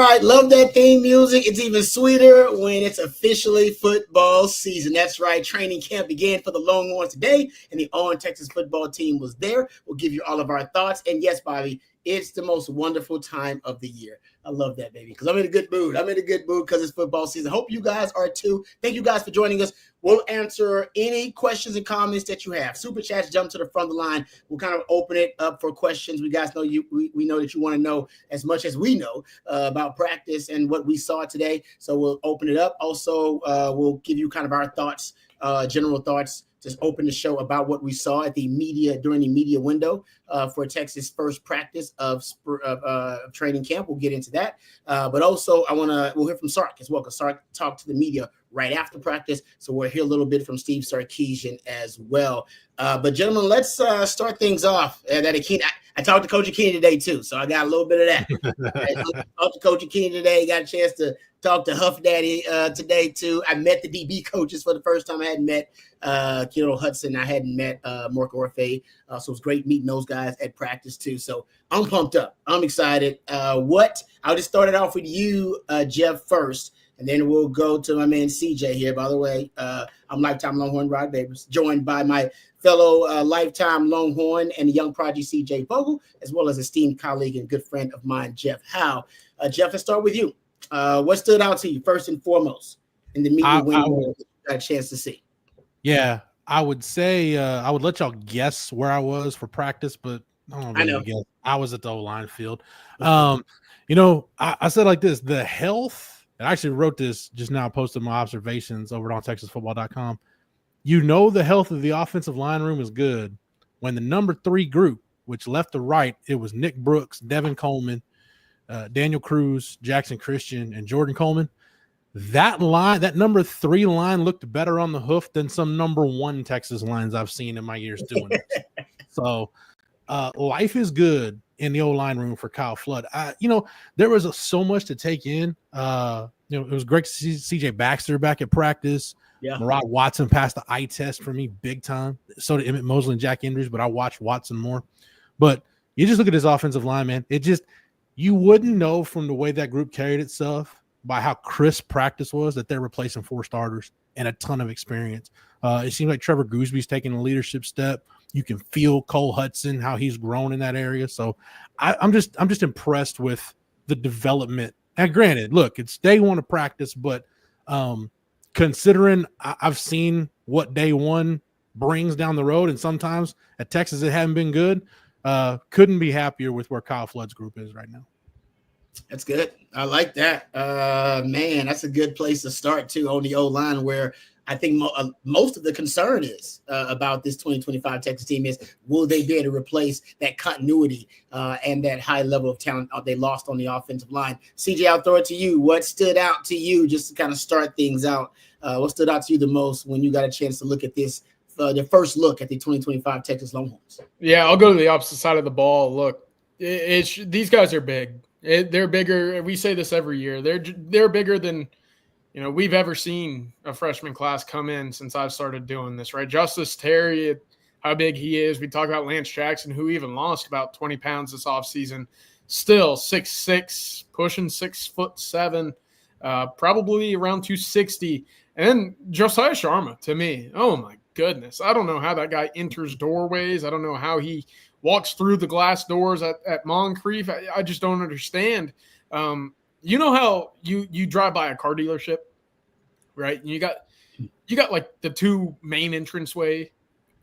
right. Love that theme music. It's even sweeter when it's officially football season. That's right. Training camp began for the Longhorns today, and the Owen Texas football team was there. We'll give you all of our thoughts. And yes, Bobby, it's the most wonderful time of the year. I love that, baby, because I'm in a good mood. I'm in a good mood because it's football season. Hope you guys are too. Thank you guys for joining us. We'll answer any questions and comments that you have. Super chats, jump to the front of the line. We'll kind of open it up for questions. We guys know we know that you want to know as much as we know about practice and what we saw today. So we'll open it up. Also, we'll give you kind of our thoughts, general thoughts. Just open the show about what we saw at the media during the media window for Texas' first practice of training camp. We'll get into that. But also, we'll hear from Sark as well, because Sark talked to the media right after practice. So we'll hear a little bit from Steve Sarkisian as well. But gentlemen, let's start things off. I talked to Coach Akini today too, so I got a little bit of that. I talked to Coach Akini today. Got a chance to talk to Huff Daddy today too. I met the DB coaches for the first time. I hadn't met Kiro Hudson. I hadn't met Mark Orfe. So it was great meeting those guys at practice too. So I'm pumped up. I'm excited. I'll just start it off with you, Jeff, first. And then we'll go to my man CJ here. By the way, I'm lifetime Longhorn Rod Babers, joined by my fellow lifetime Longhorn and young prodigy CJ Vogel, as well as esteemed colleague and good friend of mine, Jeff Howe. Jeff, let's start with you. What stood out to you first and foremost in the media window you got a chance to see? Yeah, I would say I would let y'all guess where I was for practice, but I know. Guess. I was at the O-line field. I said like this, the health. I actually wrote this just now, posted my observations over on TexasFootball.com. The health of the offensive line room is good when the number 3 group, which left to right, it was Nick Brooks, Devin Coleman, Daniel Cruz, Jackson Christian, and Jordan Coleman. That line, that number 3 line looked better on the hoof than some number 1 Texas lines I've seen in my years doing this. So life is good in the O-line room for Kyle Flood. There was so much to take in. It was great to see CJ Baxter back at practice. Yeah. Murad Watson passed the eye test for me big time. So did Emmett Mosley and Jack Andrews, but I watched Watson more. But you just look at this offensive line, man. You wouldn't know from the way that group carried itself by how crisp practice was that they're replacing 4 starters and a ton of experience. It seems like Trevor Goosby's taking a leadership step. You can feel Cole Hudson, how he's grown in that area. So I'm just impressed with the development. And granted, look, it's day 1 of practice, but considering I've seen what day 1 brings down the road, and sometimes at Texas it hasn't been good, couldn't be happier with where Kyle Flood's group is right now. That's good. I like that. Man, that's a good place to start too on the O-line, where I think most of the concern is about this 2025 Texas team is, will they be able to replace that continuity and that high level of talent they lost on the offensive line? CJ, I'll throw it to you. What stood out to you, just to kind of start things out? What stood out to you the most when you got a chance to look at this, the first look at the 2025 Texas Longhorns? Yeah, I'll go to the opposite side of the ball. Look, these guys are big. They're bigger. We say this every year. They're bigger than we've ever seen a freshman class come in since I've started doing this, right? Justice Terry, how big he is. We talk about Lance Jackson, who even lost about 20 pounds this offseason. Still 6'6", pushing 6'7", probably around 260. And then Josiah Sharma, to me, oh my goodness. I don't know how that guy enters doorways. I don't know how he walks through the glass doors at Moncrief. I just don't understand. You know how you drive by a car dealership, right? And you got like the 2 main entranceway,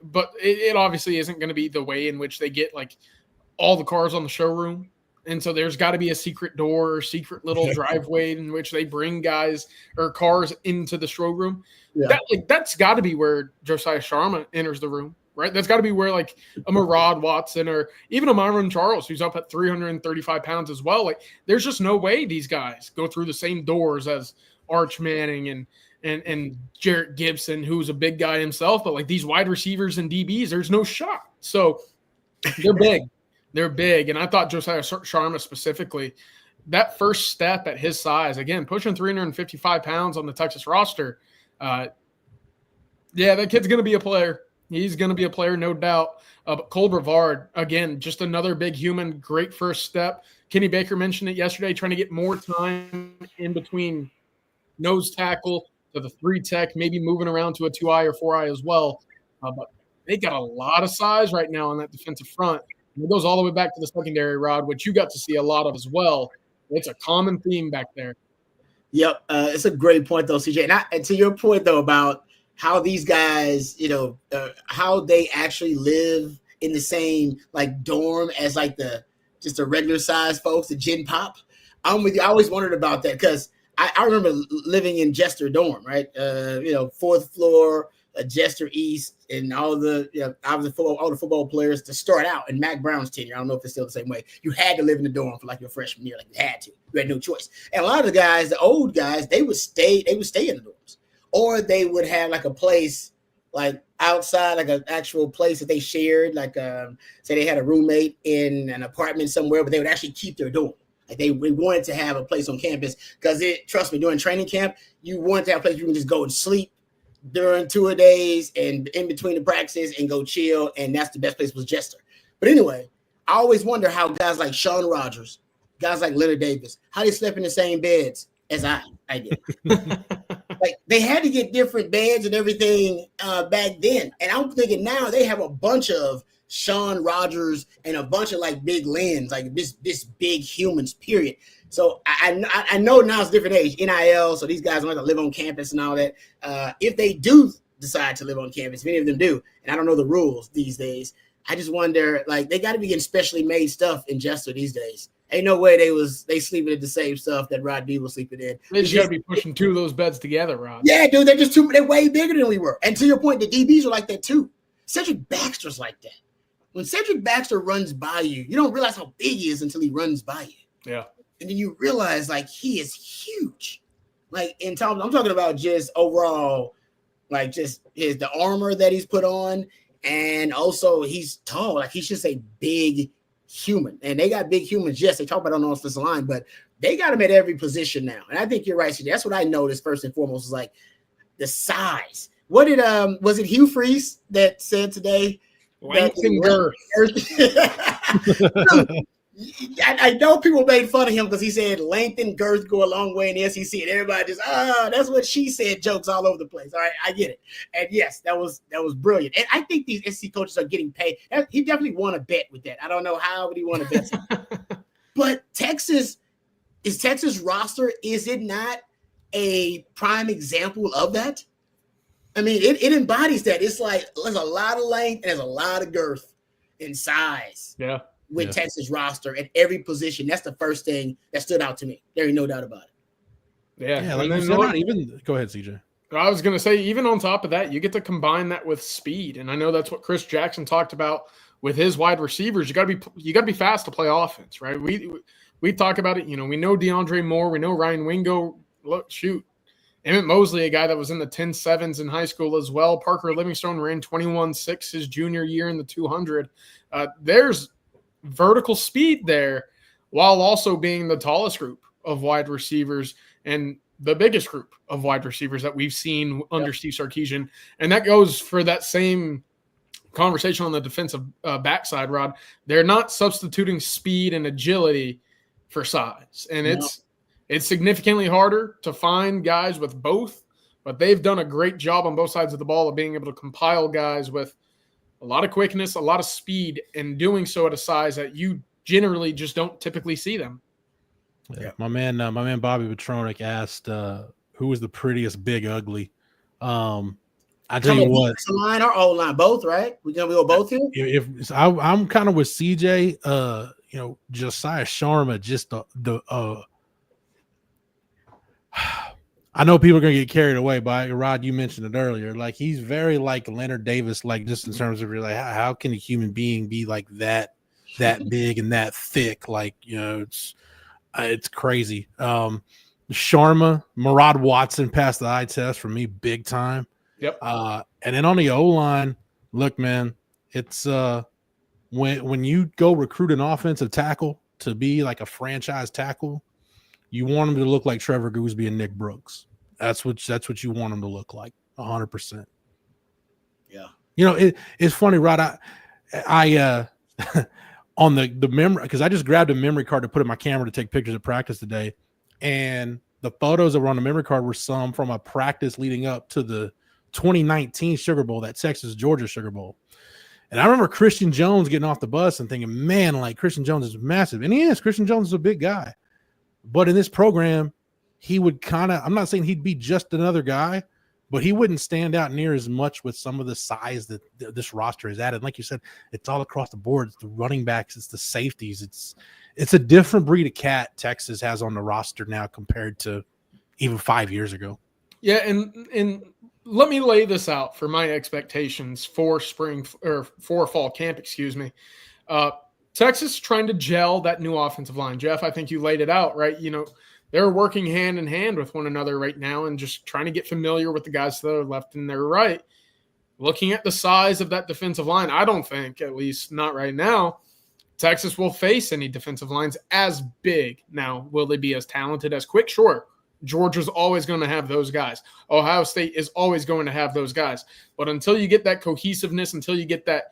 but it obviously isn't going to be the way in which they get like all the cars on the showroom. And so there's got to be a secret door or secret little driveway in which they bring guys or cars into the showroom. Yeah. That's got to be where Josiah Sharma enters the room, right? That's got to be where like a Murad Watson or even a Myron Charles, who's up at 335 pounds as well. Like, there's just no way these guys go through the same doors as Arch Manning and Jarrett Gibson, who's a big guy himself. But like these wide receivers and DBs, there's no shot. So they're big. They're big. And I thought Josiah Sharma specifically, that first step at his size, again, pushing 355 pounds on the Texas roster. Yeah, that kid's going to be a player. He's going to be a player, no doubt. But Cole Brevard, again, just another big human, great first step. Kenny Baker mentioned it yesterday, trying to get more time in between nose tackle to the 3 tech, maybe moving around to a 2-eye or 4-eye as well. But they got a lot of size right now on that defensive front. And it goes all the way back to the secondary, Rod, which you got to see a lot of as well. It's a common theme back there. Yep, it's a great point though, CJ. And to your point though about how these guys, how they actually live in the same like dorm as like just the regular size folks, the Gen Pop. I'm with you. I always wondered about that because I remember living in Jester dorm, right? 4th floor, Jester East, and all the football players to start out in Mac Brown's tenure. I don't know if it's still the same way. You had to live in the dorm for like your freshman year, like you had to. You had no choice. And a lot of the guys, the old guys, they would stay in the dorms, or they would have like a place like outside, like an actual place that they shared. Like say they had a roommate in an apartment somewhere, but they would actually keep their dorm. Like they wanted to have a place on campus because trust me, during training camp, you want to have a place where you can just go and sleep during 2 days and in between the practices and go chill. And that's the best place was Jester. But anyway, I always wonder how guys like Sean Rogers, guys like Leonard Davis, how they slept in the same beds as I did. Like they had to get different beds and everything back then. And I'm thinking now they have a bunch of Sean Rogers and a bunch of like big Lens, like this big humans, period. So I know now it's a different age, NIL, so these guys don't have to live on campus and all that. If they do decide to live on campus, many of them do, and I don't know the rules these days, I just wonder, like, they got to be getting specially made stuff in Jester these days. Ain't no way they sleeping in the same stuff that Rod D was sleeping in. They just got to be pushing 2 of those beds together, Rod. Yeah, dude, they're way bigger than we were. And to your point, the DBs are like that too. Cedric Baxter's like that. When Cedric Baxter runs by you, you don't realize how big he is until he runs by you. Yeah. And then you realize, like, he is huge. Like, I'm talking about just overall, like, just the armor that he's put on. And also, he's tall. Like, he's just a big human. And they got big humans. Yes, they talk about it on the offensive line, but they got him at every position now. And I think you're right, CJ. That's what I noticed first and foremost is, like, the size. What did, was it Hugh Freeze that said today? Length and girth. I know people made fun of him because he said length and girth go a long way in the SEC, and everybody just that's what she said jokes all over the place. All right, I get it, and yes, that was brilliant. And I think these SEC coaches are getting paid. He definitely won a bet with that. I don't know how, but he won a bet. But Texas roster, is it not a prime example of that? I mean, it embodies that. It's like there's a lot of length and there's a lot of girth and size. Yeah. With Texas roster at every position. That's the first thing that stood out to me. There ain't no doubt about it. Yeah. Like and then not even go ahead, CJ. I was gonna say, even on top of that, you get to combine that with speed. And I know that's what Chris Jackson talked about with his wide receivers. You gotta be fast to play offense, right? We talk about it, we know DeAndre Moore, we know Ryan Wingo. Look, shoot. Emmett Mosley, a guy that was in the 10.7s in high school as well. Parker Livingstone ran 21.6 his junior year in the 200. There's vertical speed there while also being the tallest group of wide receivers and the biggest group of wide receivers that we've seen under Steve Sarkisian. And that goes for that same conversation on the defensive backside, Rod. They're not substituting speed and agility for size. And it's significantly harder to find guys with both, but they've done a great job on both sides of the ball of being able to compile guys with a lot of quickness, a lot of speed, and doing so at a size that you generally just don't typically see them. Yeah. My man Bobby Petronic asked who was the prettiest big ugly. I tell you what, line or O line, both, right? We're gonna go both here. If I'm kind of with CJ, Josiah Sharma, just the I know people are gonna get carried away by Rod. You mentioned it earlier. Like he's very like Leonard Davis, like just in terms of like how can a human being be like that big and that thick? Like it's crazy. Sharma, Murad Watson passed the eye test for me big time. Yep. And then on the O line, look, man, it's when you go recruit an offensive tackle to be like a franchise tackle, you want him to look like Trevor Gooseby and Nick Brooks. That's what you want him to look like, 100%. Yeah, It's funny, Rod. I on the memory, because I just grabbed a memory card to put in my camera to take pictures of practice today, and the photos that were on the memory card were some from a practice leading up to the 2019 Sugar Bowl, that Texas Georgia Sugar Bowl. And I remember Christian Jones getting off the bus and thinking, man, like Christian Jones is massive. And he is. Christian Jones is a big guy. But in this program, he would I'm not saying he'd be just another guy, but he wouldn't stand out near as much with some of the size that this roster is added. Like you said, it's all across the board. It's the running backs, it's the safeties. It's a different breed of cat Texas has on the roster now compared to even 5 years ago. Yeah, and let me lay this out for my expectations for fall camp, Texas trying to gel that new offensive line. Jeff, I think you laid it out, right? They're working hand in hand with one another right now and just trying to get familiar with the guys to their left and their right. Looking at the size of that defensive line, I don't think, at least not right now, Texas will face any defensive lines as big. Now, will they be as talented, as quick? Sure. Georgia's always going to have those guys. Ohio State is always going to have those guys. But until you get that cohesiveness, until you get that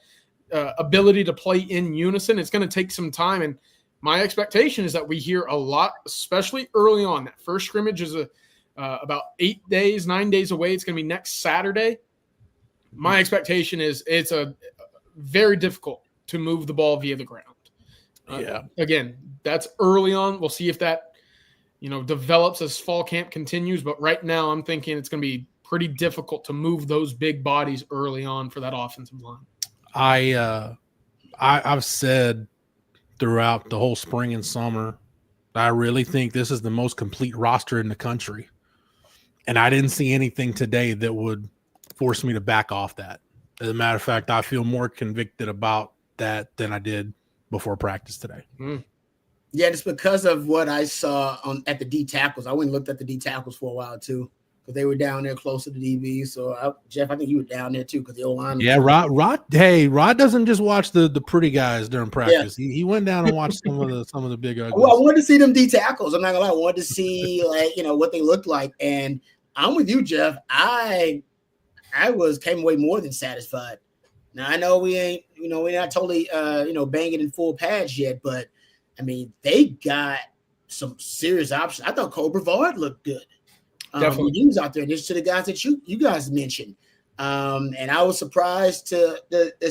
ability to play in unison, it's going to take some time. And my expectation is that we hear a lot, especially early on. That first scrimmage is about 9 days away. It's going to be next Saturday. My expectation is it's a very difficult to move the ball via the ground. Again, that's early on. We'll see if that develops as fall camp continues. But right now I'm thinking it's going to be pretty difficult to move those big bodies early on for that offensive line. I've said throughout the whole spring and summer, I really think this is the most complete roster in the country. And I didn't see anything today that would force me to back off that. As a matter of fact, I feel more convicted about that than I did before practice today. Yeah, it's because of what I saw at the D tackles. I went and looked at the D tackles for a while too, because they were down there close to the DB. So Jeff, I think you were down there too, because the O-line. Yeah, Rod doesn't just watch the pretty guys during practice. Yeah. He went down and watched some of the big uglies. Well, I wanted to see them D tackles. I'm not gonna lie. I wanted to see what they looked like, and I'm with you, Jeff. I came away more than satisfied. Now I know we're not totally banging in full pads yet, but I mean they got some serious options. I thought Cole Brevard looked good. Definitely. He was out there, just to the guys that you guys mentioned, and I was surprised to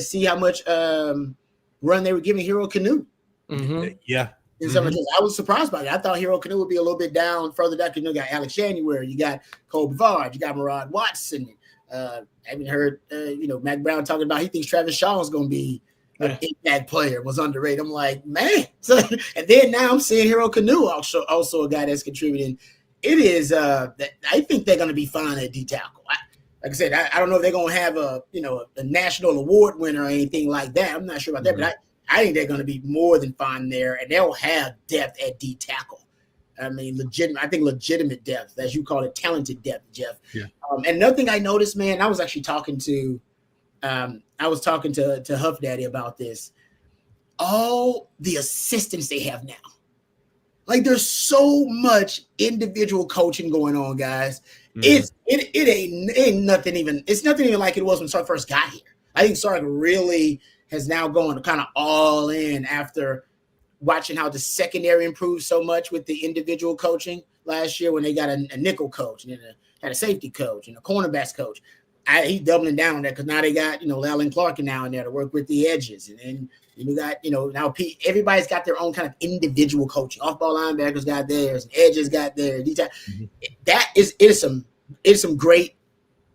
see how much run they were giving Hero Canoe. Mm-hmm. Yeah. I was surprised by that. I thought Hero Canoe would be a little bit further down. You got Alex January, you got Cole Brevard, you got Murad Watson. I haven't heard Mac Brown talking about he thinks Travis Shaw is going to be an impact player, was underrated. I'm like, man. And then now I'm seeing Hero Canoe also a guy that's contributing. It is I think they're going to be fine at D tackle. Like I said, I don't know if they're going to have a national award winner or anything like that. I'm not sure about that, but I think they're going to be more than fine there, and they'll have depth at D tackle. I mean, legitimate depth, as you call it, talented depth, Jeff. Yeah. And another thing I noticed, man, I was actually talking to Huff Daddy about this. All the assistants they have now. Like, there's so much individual coaching going on, guys. Mm-hmm. It ain't nothing even. It's nothing even like it was when Sark first got here. I think Sark really has now gone kind of all in after watching how the secondary improved so much with the individual coaching last year when they got a nickel coach and then had a safety coach and a cornerbacks coach. He's doubling down on that because now they got Lalen Clark now in there to work with the edges, and then you got now everybody's got their own kind of individual coaching. Off-ball linebackers got theirs, and edges got theirs. Mm-hmm. It is some great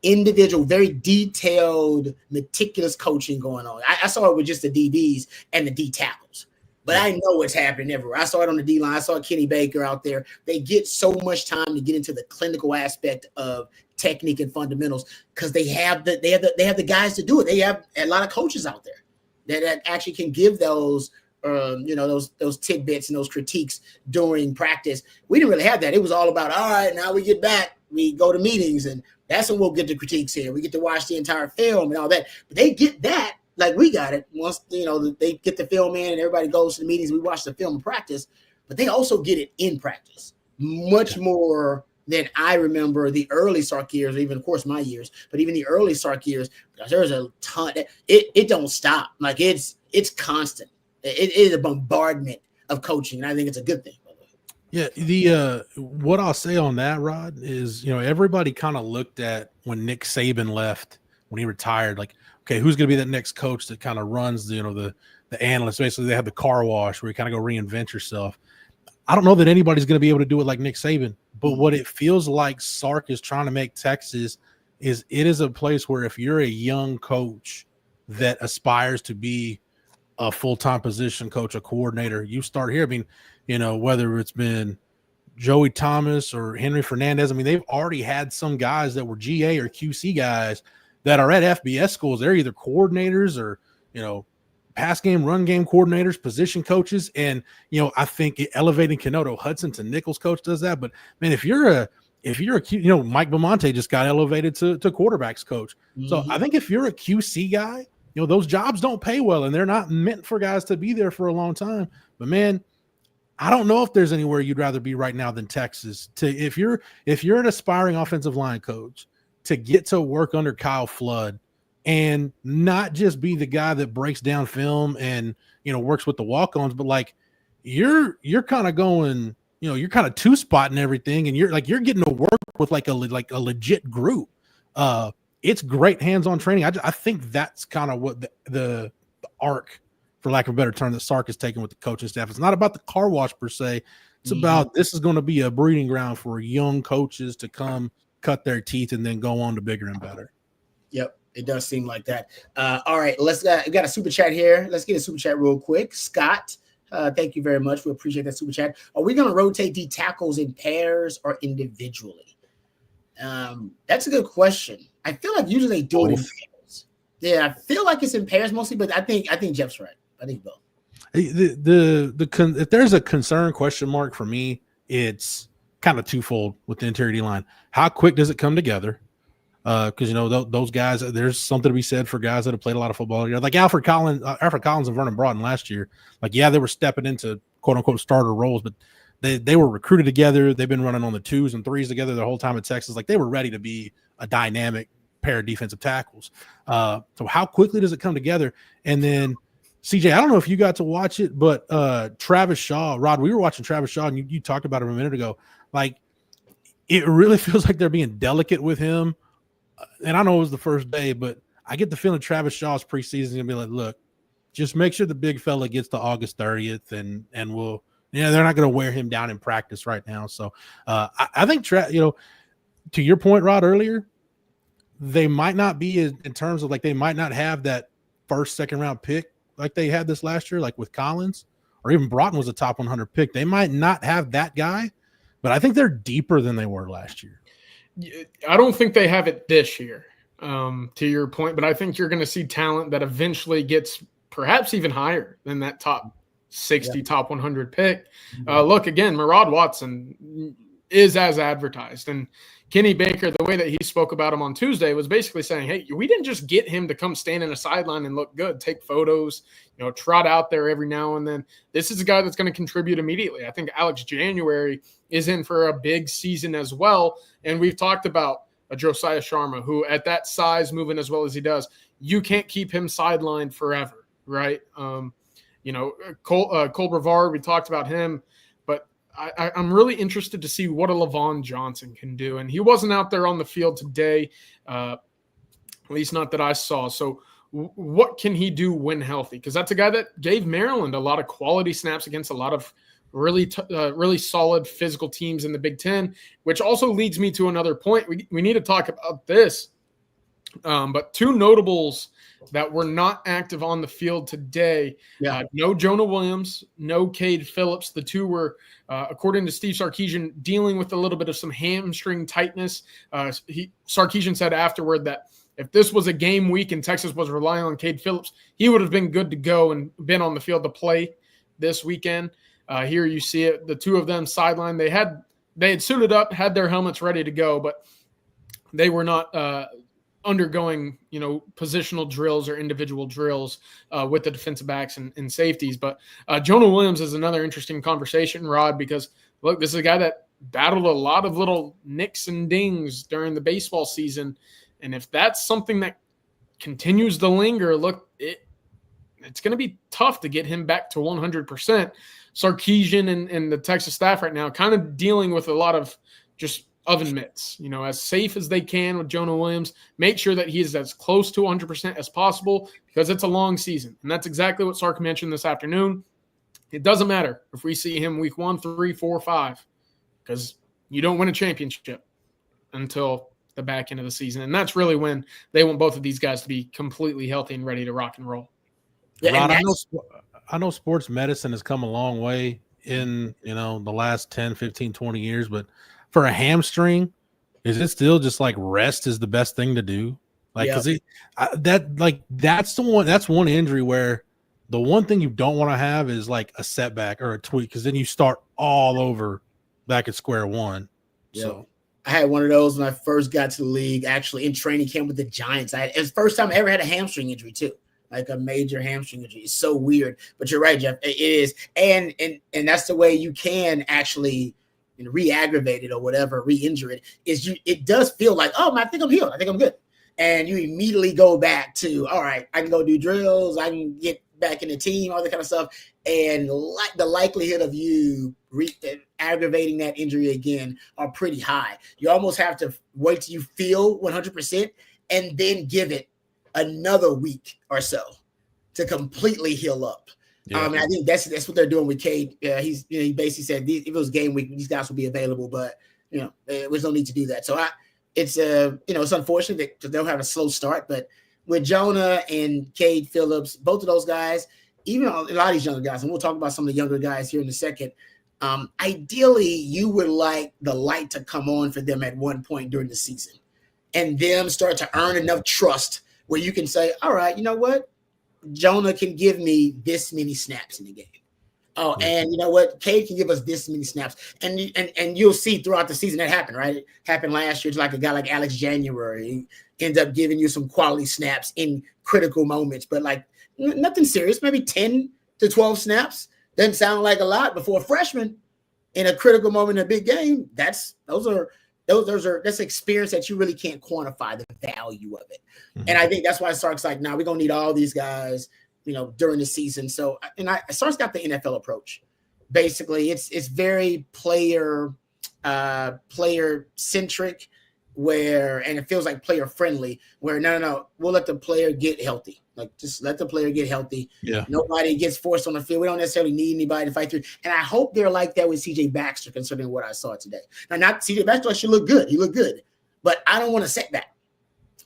individual, very detailed, meticulous coaching going on. I saw it with just the DBs and the D tackles. But I know what's happening everywhere. I saw it on the D-line. I saw Kenny Baker out there. They get so much time to get into the clinical aspect of technique and fundamentals because they have the guys to do it. They have a lot of coaches out there that actually can give those those tidbits and those critiques during practice. We didn't really have that. It was all about, all right, now we get back, we go to meetings, and that's when we'll get the critiques here. We get to watch the entire film and all that. But they get that. Like we got it once, they get the film in and everybody goes to the meetings. We watch the film in practice, but they also get it in practice much more than I remember the early Sark years, or even, of course, my years, but even the early Sark years, there's a ton. It don't stop. Like, it's constant. It is a bombardment of coaching, and I think it's a good thing. Yeah, the what I'll say on that, Rod, is, you know, everybody kind of looked at when Nick Saban left, when he retired, like, okay, who's going to be that next coach that kind of runs the, you know, the analysts? Basically, they have the car wash where you kind of go reinvent yourself. I don't know that anybody's going to be able to do it like Nick Saban, but what it feels like Sark is trying to make Texas is it is a place where if you're a young coach that aspires to be a full-time position coach, a coordinator, you start here. I mean, you know, whether it's been Joey Thomas or Henry Fernandez, I mean, they've already had some guys that were GA or QC guys that are at FBS schools. They're either coordinators or, you know, pass game, run game coordinators, position coaches. And, you know, I think elevating Kenoto Hudson to Nichols coach does that. But man, if you're a, you know, Mike Beaumonte just got elevated to quarterbacks coach. Mm-hmm. So I think if you're a QC guy, you know, those jobs don't pay well and they're not meant for guys to be there for a long time. But man, I don't know if there's anywhere you'd rather be right now than Texas. If you're an aspiring offensive line coach, to get to work under Kyle Flood and not just be the guy that breaks down film and, you know, works with the walk-ons, but like you're kind of going, you know, you're kind of two-spotting everything, and you're getting to work with like a legit group. It's great hands-on training. I think that's kind of what the arc, for lack of a better term, that Sark is taking with the coaching staff. It's not about the car wash per se. It's about, this is going to be a breeding ground for young coaches to come cut their teeth and then go on to bigger and better. Yep, it does seem like that. All right, we got a super chat here. Let's get a super chat real quick. Scott, thank you very much. We appreciate that super chat. Are we going to rotate the tackles in pairs or individually? That's a good question. I feel like usually they do it in pairs. Yeah, I feel like it's in pairs mostly, but I think Jeff's right. I think both. If there's a concern question mark for me, it's kind of twofold with the interior D line. How quick does it come together? Because, you know, those guys, there's something to be said for guys that have played a lot of football. You know, like Alfred Collins and Vernon Broughton last year. Like, yeah, they were stepping into quote unquote starter roles, but they were recruited together. They've been running on the 2s and 3s together the whole time at Texas. Like, they were ready to be a dynamic pair of defensive tackles. So how quickly does it come together? And then CJ, I don't know if you got to watch it, but Travis Shaw, Rod, we were watching Travis Shaw, and you talked about him a minute ago. Like, it really feels like they're being delicate with him. And I know it was the first day, but I get the feeling Travis Shaw's preseason is going to be like, look, just make sure the big fella gets to August 30th, and we'll, you know, they're not going to wear him down in practice right now. So I think, you know, to your point, Rod, earlier, they might not be in terms of like they might not have that first, second round pick like they had this last year, like with Collins, or even Broughton was a top 100 pick. They might not have that guy, but I think they're deeper than they were last year. I don't think they have it this year, to your point, but I think you're going to see talent that eventually gets perhaps even higher than that top 60, top 100 pick. Look, again, Murad Watson is as advertised, and Kenny Baker, the way that he spoke about him on Tuesday was basically saying, hey, we didn't just get him to come stand in a sideline and look good, take photos, you know, trot out there every now and then. This is a guy that's going to contribute immediately. I think Alex January is in for a big season as well. And we've talked about a Josiah Sharma, who at that size, moving as well as he does, you can't keep him sidelined forever, right? You know, Cole Brevard, we talked about him. I'm really interested to see what a Levon Johnson can do. And he wasn't out there on the field today, at least not that I saw. So what can he do when healthy? Because that's a guy that gave Maryland a lot of quality snaps against a lot of really solid physical teams in the Big Ten, which also leads me to another point. We need to talk about this. But two notables that were not active on the field today. No Jonah Williams, no Cade Phillips. The two were, according to Steve Sarkisian, dealing with a little bit of some hamstring tightness. Sarkisian said afterward that if this was a game week and Texas was relying on Cade Phillips, he would have been good to go and been on the field to play this weekend. Here you see it, the two of them sidelined. They had suited up, had their helmets ready to go, but they were not undergoing, you know, positional drills or individual drills with the defensive backs and safeties. But Jonah Williams is another interesting conversation, Rod, because look, this is a guy that battled a lot of little nicks and dings during the baseball season. And if that's something that continues to linger, look, it's going to be tough to get him back to 100%. Sarkisian and the Texas staff right now kind of dealing with a lot of just oven mitts, as safe as they can with Jonah Williams. Make sure that he is as close to 100% as possible because it's a long season. And that's exactly what Sark mentioned this afternoon. It doesn't matter if we see him week 1, 3, 4, 5, because you don't win a championship until the back end of the season. And that's really when they want both of these guys to be completely healthy and ready to rock and roll. Yeah, Rod, I know sports medicine has come a long way in, the last 10, 15, 20 years, but for a hamstring, is it still just like rest is the best thing to do? Like, that's one injury where the one thing you don't want to have is like a setback or a tweak, because then you start all over back at square one. Yeah. So I had one of those when I first got to the league, actually in training camp with the Giants. It was the first time I ever had a hamstring injury too. Like a major hamstring injury. It's so weird, but you're right, Jeff. It is, and that's the way you can actually re-aggravate it or whatever, re-injure it. It does feel like, oh, I think I'm healed. I think I'm good, and you immediately go back to, all right, I can go do drills. I can get back in the team, all that kind of stuff, and the likelihood of you aggravating that injury again are pretty high. You almost have to wait till you feel 100% and then give it another week or so to completely heal up. Yeah. And I think that's what they're doing with Cade. He basically said if it was game week, these guys will be available, but there's no need to do that. So it's unfortunate that they'll have a slow start, but with Jonah and Cade Phillips, both of those guys, even a lot of these younger guys, and we'll talk about some of the younger guys here in a second. Ideally, you would like the light to come on for them at one point during the season, and them start to earn enough trust where you can say, all right, you know what? Jonah can give me this many snaps in the game. Oh, and you know what? Cade can give us this many snaps. And you'll see throughout the season that happened, right? It happened last year to like a guy like Alex January. He ends up giving you some quality snaps in critical moments, but like nothing serious, maybe 10 to 12 snaps. Doesn't sound like a lot, but for a freshman in a critical moment in a big game, that's experience that you really can't quantify the value of it. Mm-hmm. And I think that's why Sark's like, we're gonna need all these guys, during the season. So, Sark's got the NFL approach. Basically, it's very player centric, and it feels like player friendly. Where no, we'll let the player get healthy. Like just let the player get healthy. Yeah. Nobody gets forced on the field. We don't necessarily need anybody to fight through. And I hope they're like that with CJ Baxter, considering what I saw today. Now, not CJ Baxter should look good. He looked good, but I don't want a setback.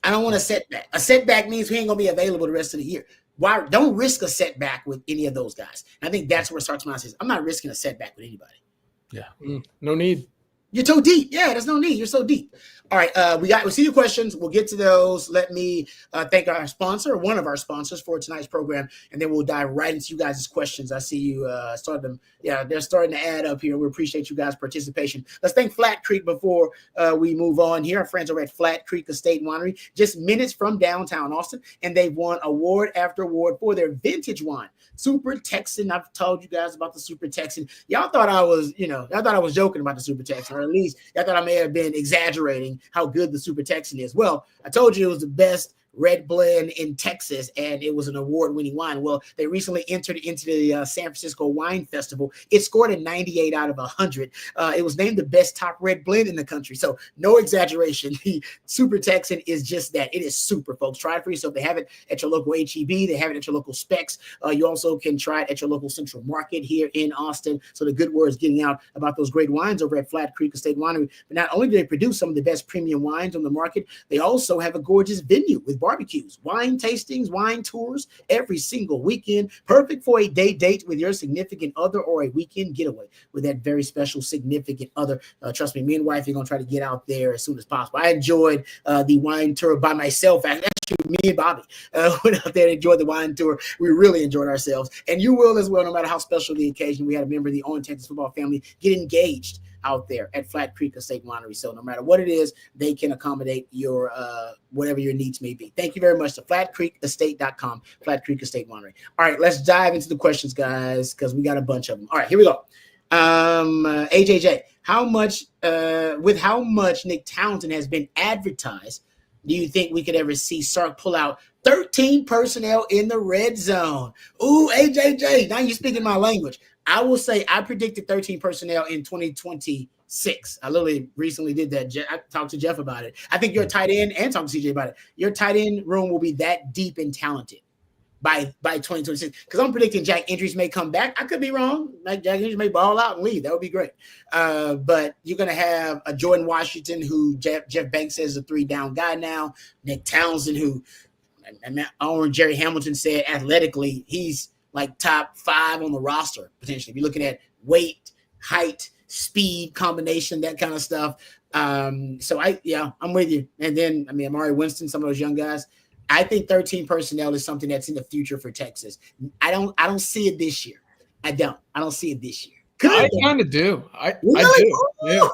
A setback means he ain't gonna be available the rest of the year. Why? Don't risk a setback with any of those guys. And I think that's where Sark's mind says, I'm not risking a setback with anybody. Yeah. No need. You're too deep. Yeah, there's no need. You're so deep. All right, we'll see your questions. We'll get to those. Let me thank our sponsor, one of our sponsors for tonight's program, and then we'll dive right into you guys' questions. I see you starting them. Yeah, they're starting to add up here. We appreciate you guys' participation. Let's thank Flat Creek before we move on here. Our friends are at Flat Creek Estate Winery, just minutes from downtown Austin, and they've won award after award for their vintage wine. Super Texan. I've told you guys about the Super Texan. Y'all thought I was joking about the Super Texan, or at least y'all thought I may have been exaggerating how good the Super Texan is. Well, I told you it was the best red blend in Texas, and it was an award-winning wine. Well, they recently entered into the San Francisco Wine Festival. It scored a 98 out of 100. It was named the best top red blend in the country. So no exaggeration. The Super Texan is just that. It is super, folks. Try it for yourself. They have it at your local HEB. They have it at your local Specs. You also can try it at your local Central Market here in Austin. So the good word is getting out about those great wines over at Flat Creek Estate Winery. But not only do they produce some of the best premium wines on the market, they also have a gorgeous venue with barbecues, wine tastings, wine tours every single weekend. Perfect for a day date with your significant other or a weekend getaway with that very special significant other. Trust me, me and wife are going to try to get out there as soon as possible. I enjoyed the wine tour by myself. Actually, me and Bobby went out there and enjoyed the wine tour. We really enjoyed ourselves. And you will as well, no matter how special the occasion. We had a member of the On Texas football family get engaged out there at Flat Creek Estate Winery. So no matter what it is, they can accommodate your whatever your needs may be. Thank you very much to flatcreekestate.com, Flat Creek Estate Winery. All right, let's dive into the questions, guys, because we got a bunch of them. All right, here we go. AJJ, with how much Nick Townsend has been advertised, do you think we could ever see Sark pull out 13 personnel in the red zone? Ooh, AJJ, now you're speaking my language. I will say I predicted 13 personnel in 2026. I literally recently did that. I talked to Jeff about it. I think your tight end, and talked to CJ about it, your tight end room will be that deep and talented by 2026. Because I'm predicting Jack Andrews may come back. I could be wrong. Like Jack Andrews may ball out and leave. That would be great. But you're going to have a Jordan Washington, who Jeff Banks says is a 3-down guy now. Nick Townsend, who Jerry Hamilton said athletically, he's like top 5 on the roster, potentially. If you're looking at weight, height, speed, combination, that kind of stuff. So I'm with you. And then, Amari Winston, some of those young guys. I think 13 personnel is something that's in the future for Texas. I don't see it this year. I don't see it this year. I kind of do. I do. Yeah.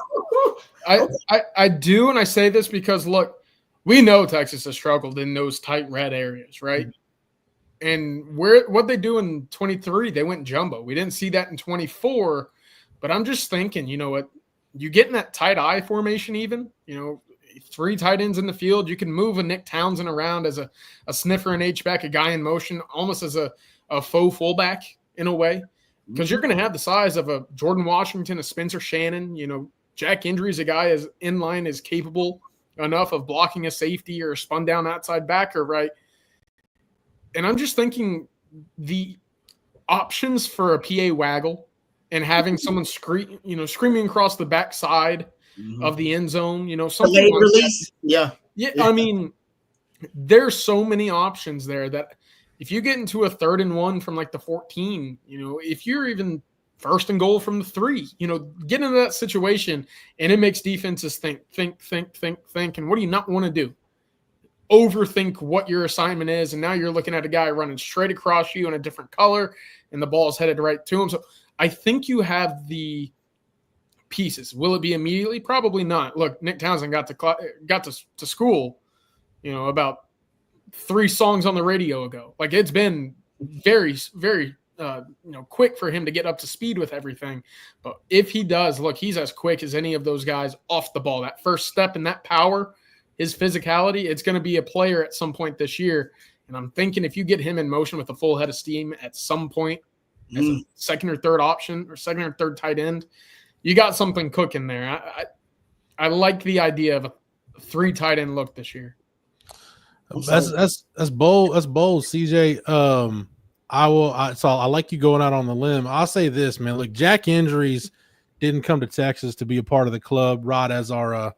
I do, and I say this because, look, we know Texas has struggled in those tight red areas, right? Mm-hmm. And what they do in 23, they went jumbo. We didn't see that in 24, but I'm just thinking, you know what? You get in that tight eye formation even, 3 tight ends in the field. You can move a Nick Townsend around as a sniffer and H-back, a guy in motion, almost as a faux fullback in a way, because you're going to have the size of a Jordan Washington, a Spencer Shannon. Jack Indry, a guy is in line, is capable enough of blocking a safety or a spun down outside backer, right? And I'm just thinking the options for a PA waggle and having someone screaming across the backside of the end zone, something late like release. That. Yeah. There's so many options there that if you get into a 3rd and 1 from like the 14, if you're even 1st and goal from the 3, get into that situation, and it makes defenses think. And what do you not want to do? Overthink what your assignment is, and now you're looking at a guy running straight across you in a different color, and the ball is headed right to him. So I think you have the pieces. Will it be immediately? Probably not. Look, Nick Townsend got to school, about 3 songs on the radio ago. Like, it's been very, very quick for him to get up to speed with everything. But if he does, look, he's as quick as any of those guys off the ball. That first step and that power, his physicality, it's going to be a player at some point this year. And I'm thinking if you get him in motion with a full head of steam at some point as a 2nd or 3rd option or 2nd or 3rd tight end, you got something cooking there. I like the idea of a 3 tight end look this year. That's bold. That's bold, CJ. I like you going out on the limb. I'll say this, man. Look, Jack Injuries didn't come to Texas to be a part of the club. Rod, as our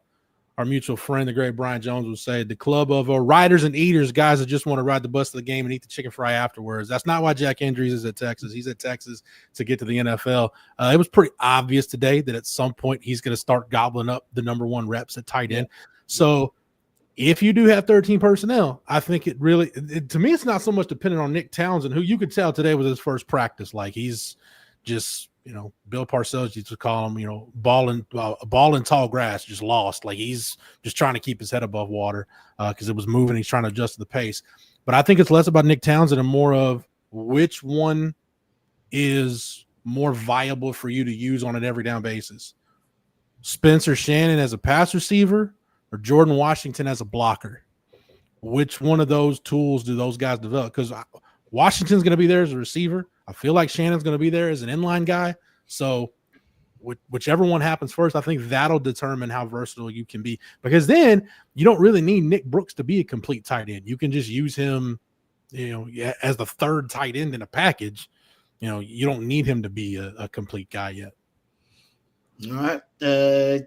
mutual friend, the great Brian Jones, would say, the club of riders and eaters, guys that just want to ride the bus to the game and eat the chicken fry afterwards. That's not why Jack Andrews is at Texas. He's at Texas to get to the NFL. It was pretty obvious today that at some point he's going to start gobbling up the number 1 reps at tight end. So if you do have 13 personnel, I think it really – to me, it's not so much dependent on Nick Townsend, who you could tell today was his first practice. Like, he's just – Bill Parcells used to call him, balling tall grass, just lost. Like, he's just trying to keep his head above water because it was moving. He's trying to adjust to the pace. But I think it's less about Nick Townsend and more of which one is more viable for you to use on an every down basis. Spencer Shannon as a pass receiver or Jordan Washington as a blocker. Which one of those tools do those guys develop? Because Washington's going to be there as a receiver. I feel like Shannon's going to be there as an inline guy. So whichever one happens first, I think that'll determine how versatile you can be. Because then you don't really need Nick Brooks to be a complete tight end. You can just use him, as the 3rd tight end in a package. You don't need him to be a complete guy yet. All right.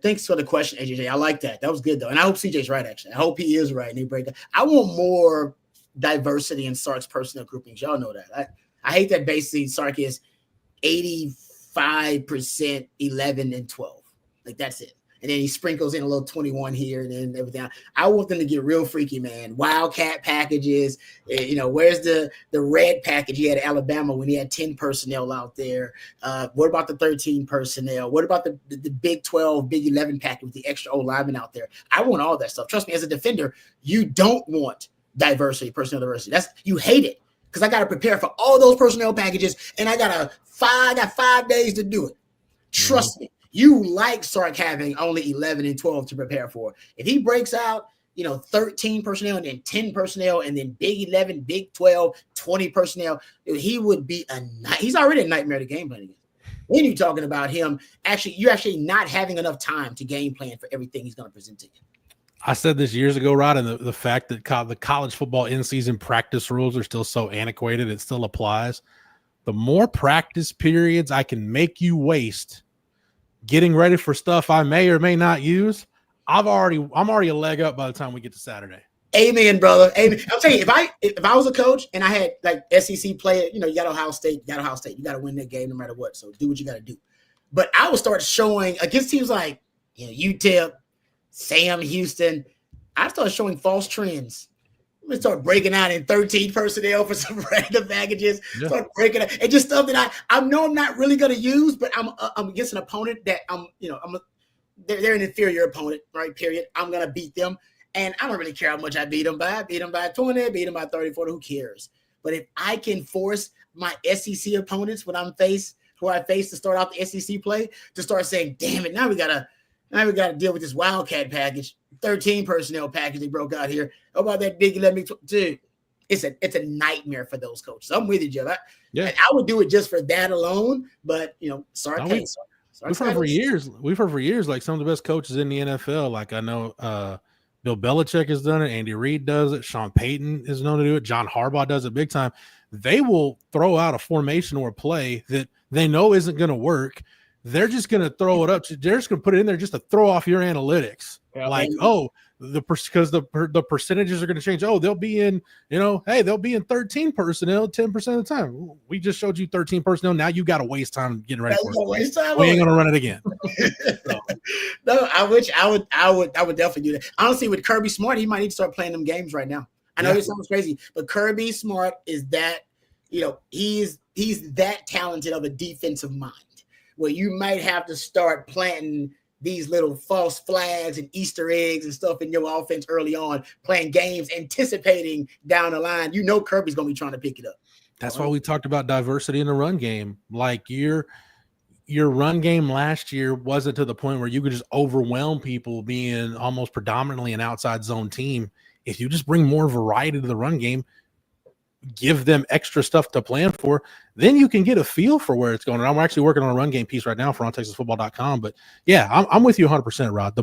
Thanks for the question, AJ. I like that. That was good, though. And I hope CJ's right, actually. I hope he is right. And he break that. I want more diversity in Sark's personnel groupings. Y'all know that. I hate that basically Sark is 85% 11 and 12. Like, that's it. And then he sprinkles in a little 21 here and then everything. I want them to get real freaky, man. Wildcat packages. Where's the red package he had at Alabama when he had 10 personnel out there? What about the 13 personnel? What about the Big 12, Big 11 package with the extra old linemen out there? I want all that stuff. Trust me, as a defender, you don't want diversity, personnel diversity. You hate it. Because I got to prepare for all those personnel packages, and I got 5 days to do it. Trust me. You like Sark having only 11 and 12 to prepare for. If he breaks out, 13 personnel and then 10 personnel and then Big 11, Big 12, 20 personnel, he would be he's already a nightmare to game plan against. Then you're talking about him you're actually not having enough time to game plan for everything he's going to present to you. I said this years ago, Rod, and the fact that the college football in-season practice rules are still so antiquated, it still applies. The more practice periods I can make you waste getting ready for stuff I may or may not use, I'm already a leg up by the time we get to Saturday. Amen, brother. Amen. I'll tell you, if I was a coach and I had like SEC player, you got Ohio State, you got to win that game no matter what. So do what you got to do. But I would start showing against teams like UTEP, Sam Houston. I started showing false trends. I'm gonna start breaking out in 13 personnel for some random packages. Yeah. Start breaking out and just stuff that I know I'm not really gonna use, but I'm against an opponent that they're an inferior opponent, right? Period. I'm gonna beat them. And I don't really care how much I beat them by. Beat them by 20, beat them by 30, 40, who cares? But if I can force my SEC opponents who I face to start out the SEC play to start saying, damn it, now we gotta deal with this Wildcat package, 13 personnel package they broke out here. How about that Big 11? Dude, it's a nightmare for those coaches. I'm with you, Jeff. I would do it just for that alone, but sorry. We've heard for years, like some of the best coaches in the NFL. Like I know Bill Belichick has done it. Andy Reid does it. Sean Payton is known to do it. John Harbaugh does it big time. They will throw out a formation or a play that they know isn't going to work. They're just going to throw it up. They're just going to put it in there just to throw off your analytics. Yeah, because the percentages are going to change. Oh, they'll be in, they'll be in 13 personnel 10% of the time. We just showed you 13 personnel. Now you got to waste time getting ready for it. We ain't going to run it again. So. No, I would definitely do that. Honestly, with Kirby Smart, he might need to start playing them games right now. I know it sounds crazy, but Kirby Smart is that, he's that talented of a defensive mind where you might have to start planting these little false flags and Easter eggs and stuff in your offense early on, playing games, anticipating down the line. Kirby's going to be trying to pick it up. That's why we talked about diversity in the run game. Like your run game last year wasn't to the point where you could just overwhelm people being almost predominantly an outside zone team. If you just bring more variety to the run game, give them extra stuff to plan for, then you can get a feel for where it's going. And I'm actually working on a run game piece right now for ontexasfootball.com. But yeah, I'm with you 100%, Rod.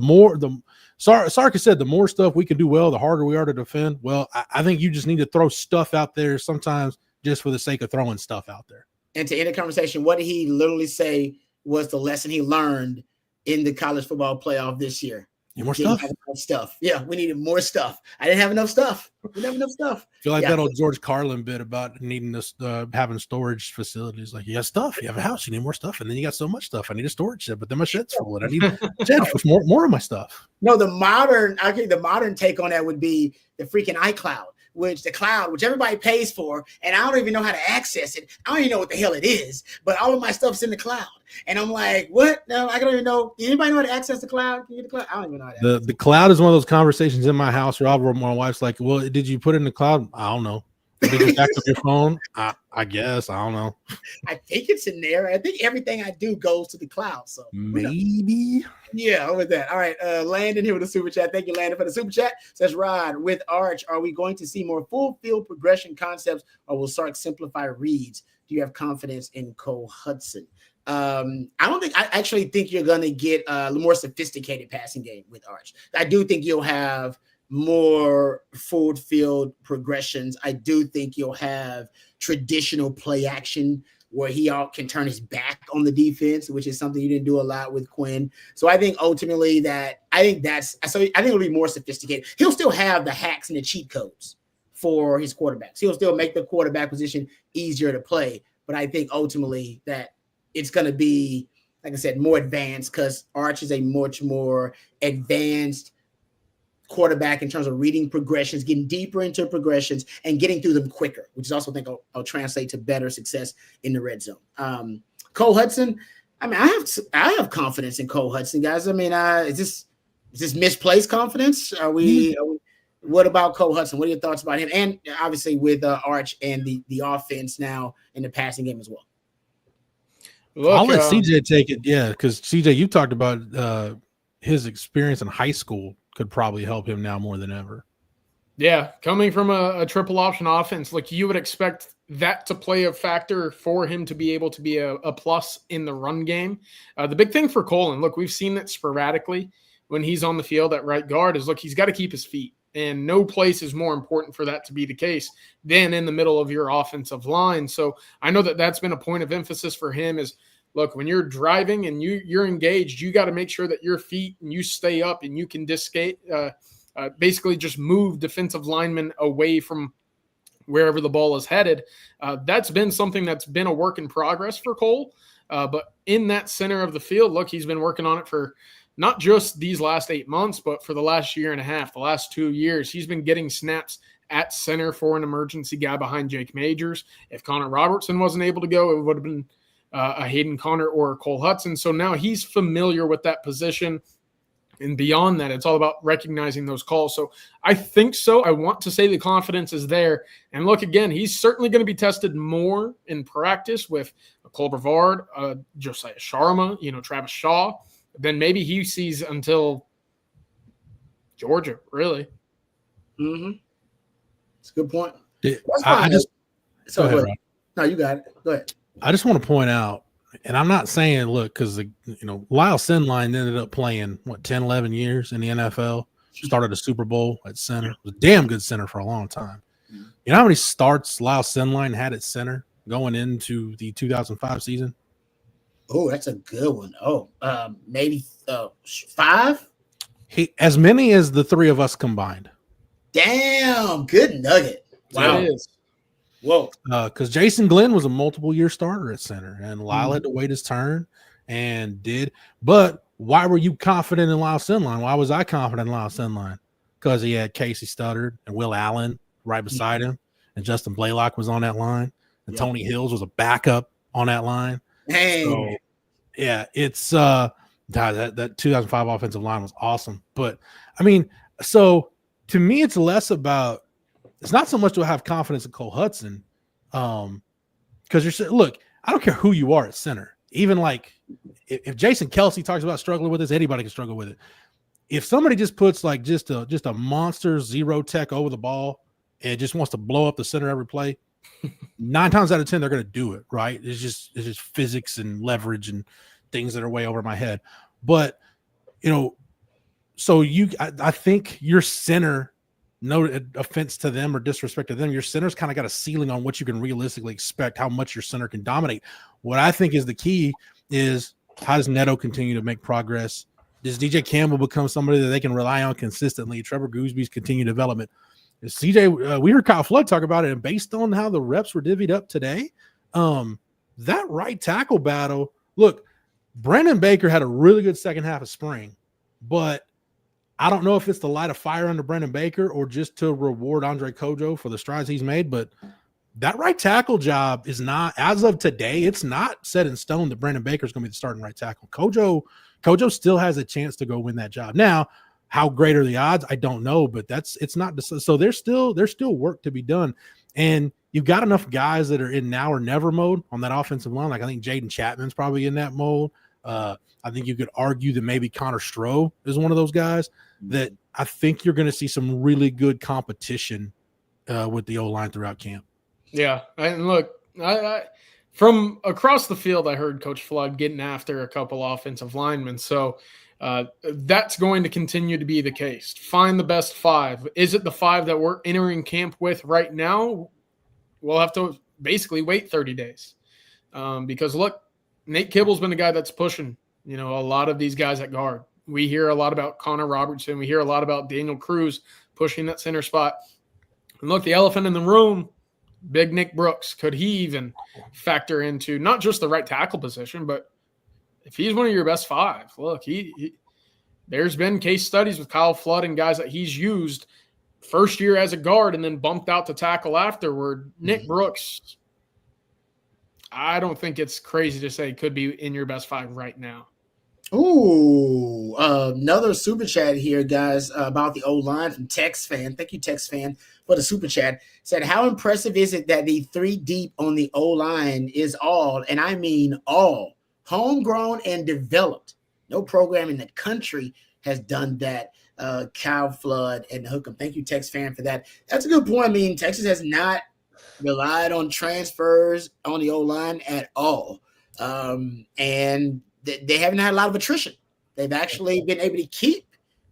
Sark said, the more stuff we can do well, the harder we are to defend. Well, I think you just need to throw stuff out there sometimes just for the sake of throwing stuff out there. And to end the conversation, what did he literally say was the lesson he learned in the college football playoff this year? More stuff. Yeah, we needed more stuff. I didn't have enough stuff. We didn't have enough stuff. I feel like that old George Carlin bit about needing this, having storage facilities. Like, you have stuff. You have a house. You need more stuff. And then you got so much stuff. I need a storage shed, but then my shed's full. I need a shed for more of my stuff. No, the modern take on that would be the freaking iCloud. Which everybody pays for, and I don't even know how to access it. I don't even know what the hell it is, but all of my stuff's in the cloud. And I'm like, what? No, I don't even know. Anybody know how to access the cloud? Can you get the cloud? I don't even know how to access the cloud is one of those conversations in my house where my wife's like, well, did you put it in the cloud? I don't know. Did you back up your phone? I guess. I don't know. I think it's in there. I think everything I do goes to the cloud. So maybe. Yeah, with that. All right. Landon here with a super chat. Thank you, Landon, for the super chat. Says Rod, with Arch, are we going to see more full field progression concepts, or will Sark simplify reads? Do you have confidence in Cole Hudson? I actually think you're going to get a more sophisticated passing game with Arch. I do think you'll have more full field progressions. I do think you'll have traditional play action where he can turn his back on the defense, which is something you didn't do a lot with Quinn. So I think ultimately I think it'll be more sophisticated. He'll still have the hacks and the cheat codes for his quarterbacks. He'll still make the quarterback position easier to play. But I think ultimately that it's going to be, like I said, more advanced because Arch is a much more advanced quarterback in terms of reading progressions, getting deeper into progressions, and getting through them quicker, which is also think I'll translate to better success in the red zone. Cole Hudson, I mean, I have confidence in Cole Hudson, guys. I mean, is this misplaced confidence? What about Cole Hudson? What are your thoughts about him? And obviously with Arch and the offense now in the passing game as well. Look, I'll let CJ take it. Yeah, because CJ, you talked about his experience in high school could probably help him now more than ever. Yeah, coming from a triple option offense, like you would expect that to play a factor for him to be able to be a plus in the run game. The big thing for Cole, and look, we've seen that sporadically when he's on the field at right guard, is look, he's got to keep his feet. And no place is more important for that to be the case than in the middle of your offensive line. So I know that that's been a point of emphasis for him is, look, when you're driving and you're engaged, you got to make sure that your feet and you stay up and you can basically just move defensive linemen away from wherever the ball is headed. That's been something that's been a work in progress for Cole. But in that center of the field, look, he's been working on it for not just these last 8 months, but for the last year and a half, the last 2 years. He's been getting snaps at center for an emergency guy behind Jake Majors. If Connor Robertson wasn't able to go, it would have been a Hayden Connor or a Cole Hudson. So now he's familiar with that position. And beyond that, it's all about recognizing those calls. So I think so. I want to say the confidence is there. And look, again, he's certainly going to be tested more in practice with Cole Brevard, Josiah Sharma, Travis Shaw. Then maybe he sees until Georgia, really. Mm-hmm. It's a good point. Go ahead, Rob. No, you got it. Go ahead. I just want to point out, and I'm not saying, look, because Lyle Sinline ended up playing 10, 11 years in the NFL. Started a Super Bowl at center. Was a damn good center for a long time. Mm-hmm. You know how many starts Lyle Sinline had at center going into the 2005 season? Oh, that's a good one. Oh, maybe 5. As many as the three of us combined. Damn, good nugget. Wow. It is. Whoa. Because Jason Glenn was a multiple-year starter at center, and Lyle had to wait his turn and did. But why were you confident in Lyle Sinline? Why was I confident in Lyle Sinline? Because he had Casey Studdard and Will Allen right beside him, and Justin Blaylock was on that line, and Tony Hills was a backup on that line. Hey. So, yeah, it's that 2005 offensive line was awesome. But, I mean, so to me, it's less about – it's not so much to have confidence in Cole Hudson because look, I don't care who you are at center. Even like if Jason Kelsey talks about struggling with this, anybody can struggle with it. If somebody just puts like just a monster zero tech over the ball and just wants to blow up the center every play, 9 times out of 10 they're going to do it, right? It's just physics and leverage and things that are way over my head. But so I think your center, no offense to them or disrespect to them, your center's kind of got a ceiling on what you can realistically expect, how much your center can dominate. What I think is the key is, how does Neto continue to make progress? Does DJ Campbell become somebody that they can rely on consistently? Trevor Goosby's continued development. CJ, we heard Kyle Flood talk about it, and based on how the reps were divvied up today, that right tackle battle, look, Brandon Baker had a really good second half of spring, but I don't know if it's to light a fire under Brandon Baker or just to reward Andre Kojo for the strides he's made, but that right tackle job is not, as of today, it's not set in stone that Brandon Baker is going to be the starting right tackle. Kojo still has a chance to go win that job. Now, how great are the odds? I don't know, but it's not. So there's still work to be done. And you've got enough guys that are in now or never mode on that offensive line. Like I think Jaden Chapman's probably in that mode. I think you could argue that maybe Connor Stroh is one of those guys that I think you're going to see some really good competition with the O-line throughout camp. Yeah, and look, I from across the field, I heard Coach Flood getting after a couple offensive linemen. So that's going to continue to be the case. Find the best 5. Is it the 5 that we're entering camp with right now? We'll have to basically wait 30 days because, look, Nate Kibble's been the guy that's pushing, a lot of these guys at guard. We hear a lot about Connor Robertson. We hear a lot about Daniel Cruz pushing that center spot. And look, the elephant in the room, Big Nick Brooks, could he even factor into not just the right tackle position, but if he's one of your best 5, look, there's been case studies with Kyle Flood and guys that he's used first year as a guard and then bumped out to tackle afterward. Nick Brooks, I don't think it's crazy to say could be in your best 5 right now. Ooh, another super chat here, guys, about the O-line from Tex Fan. Thank you, Tex Fan, for the super chat. Said, how impressive is it that the 3 deep on the O-line is all, and I mean all, homegrown and developed. No program in the country has done that. Kyle Flood and Hookham. Thank you, Tex fan, for that. That's a good point. I mean, Texas has not relied on transfers on the O-line at all. And they haven't had a lot of attrition. They've actually been able to keep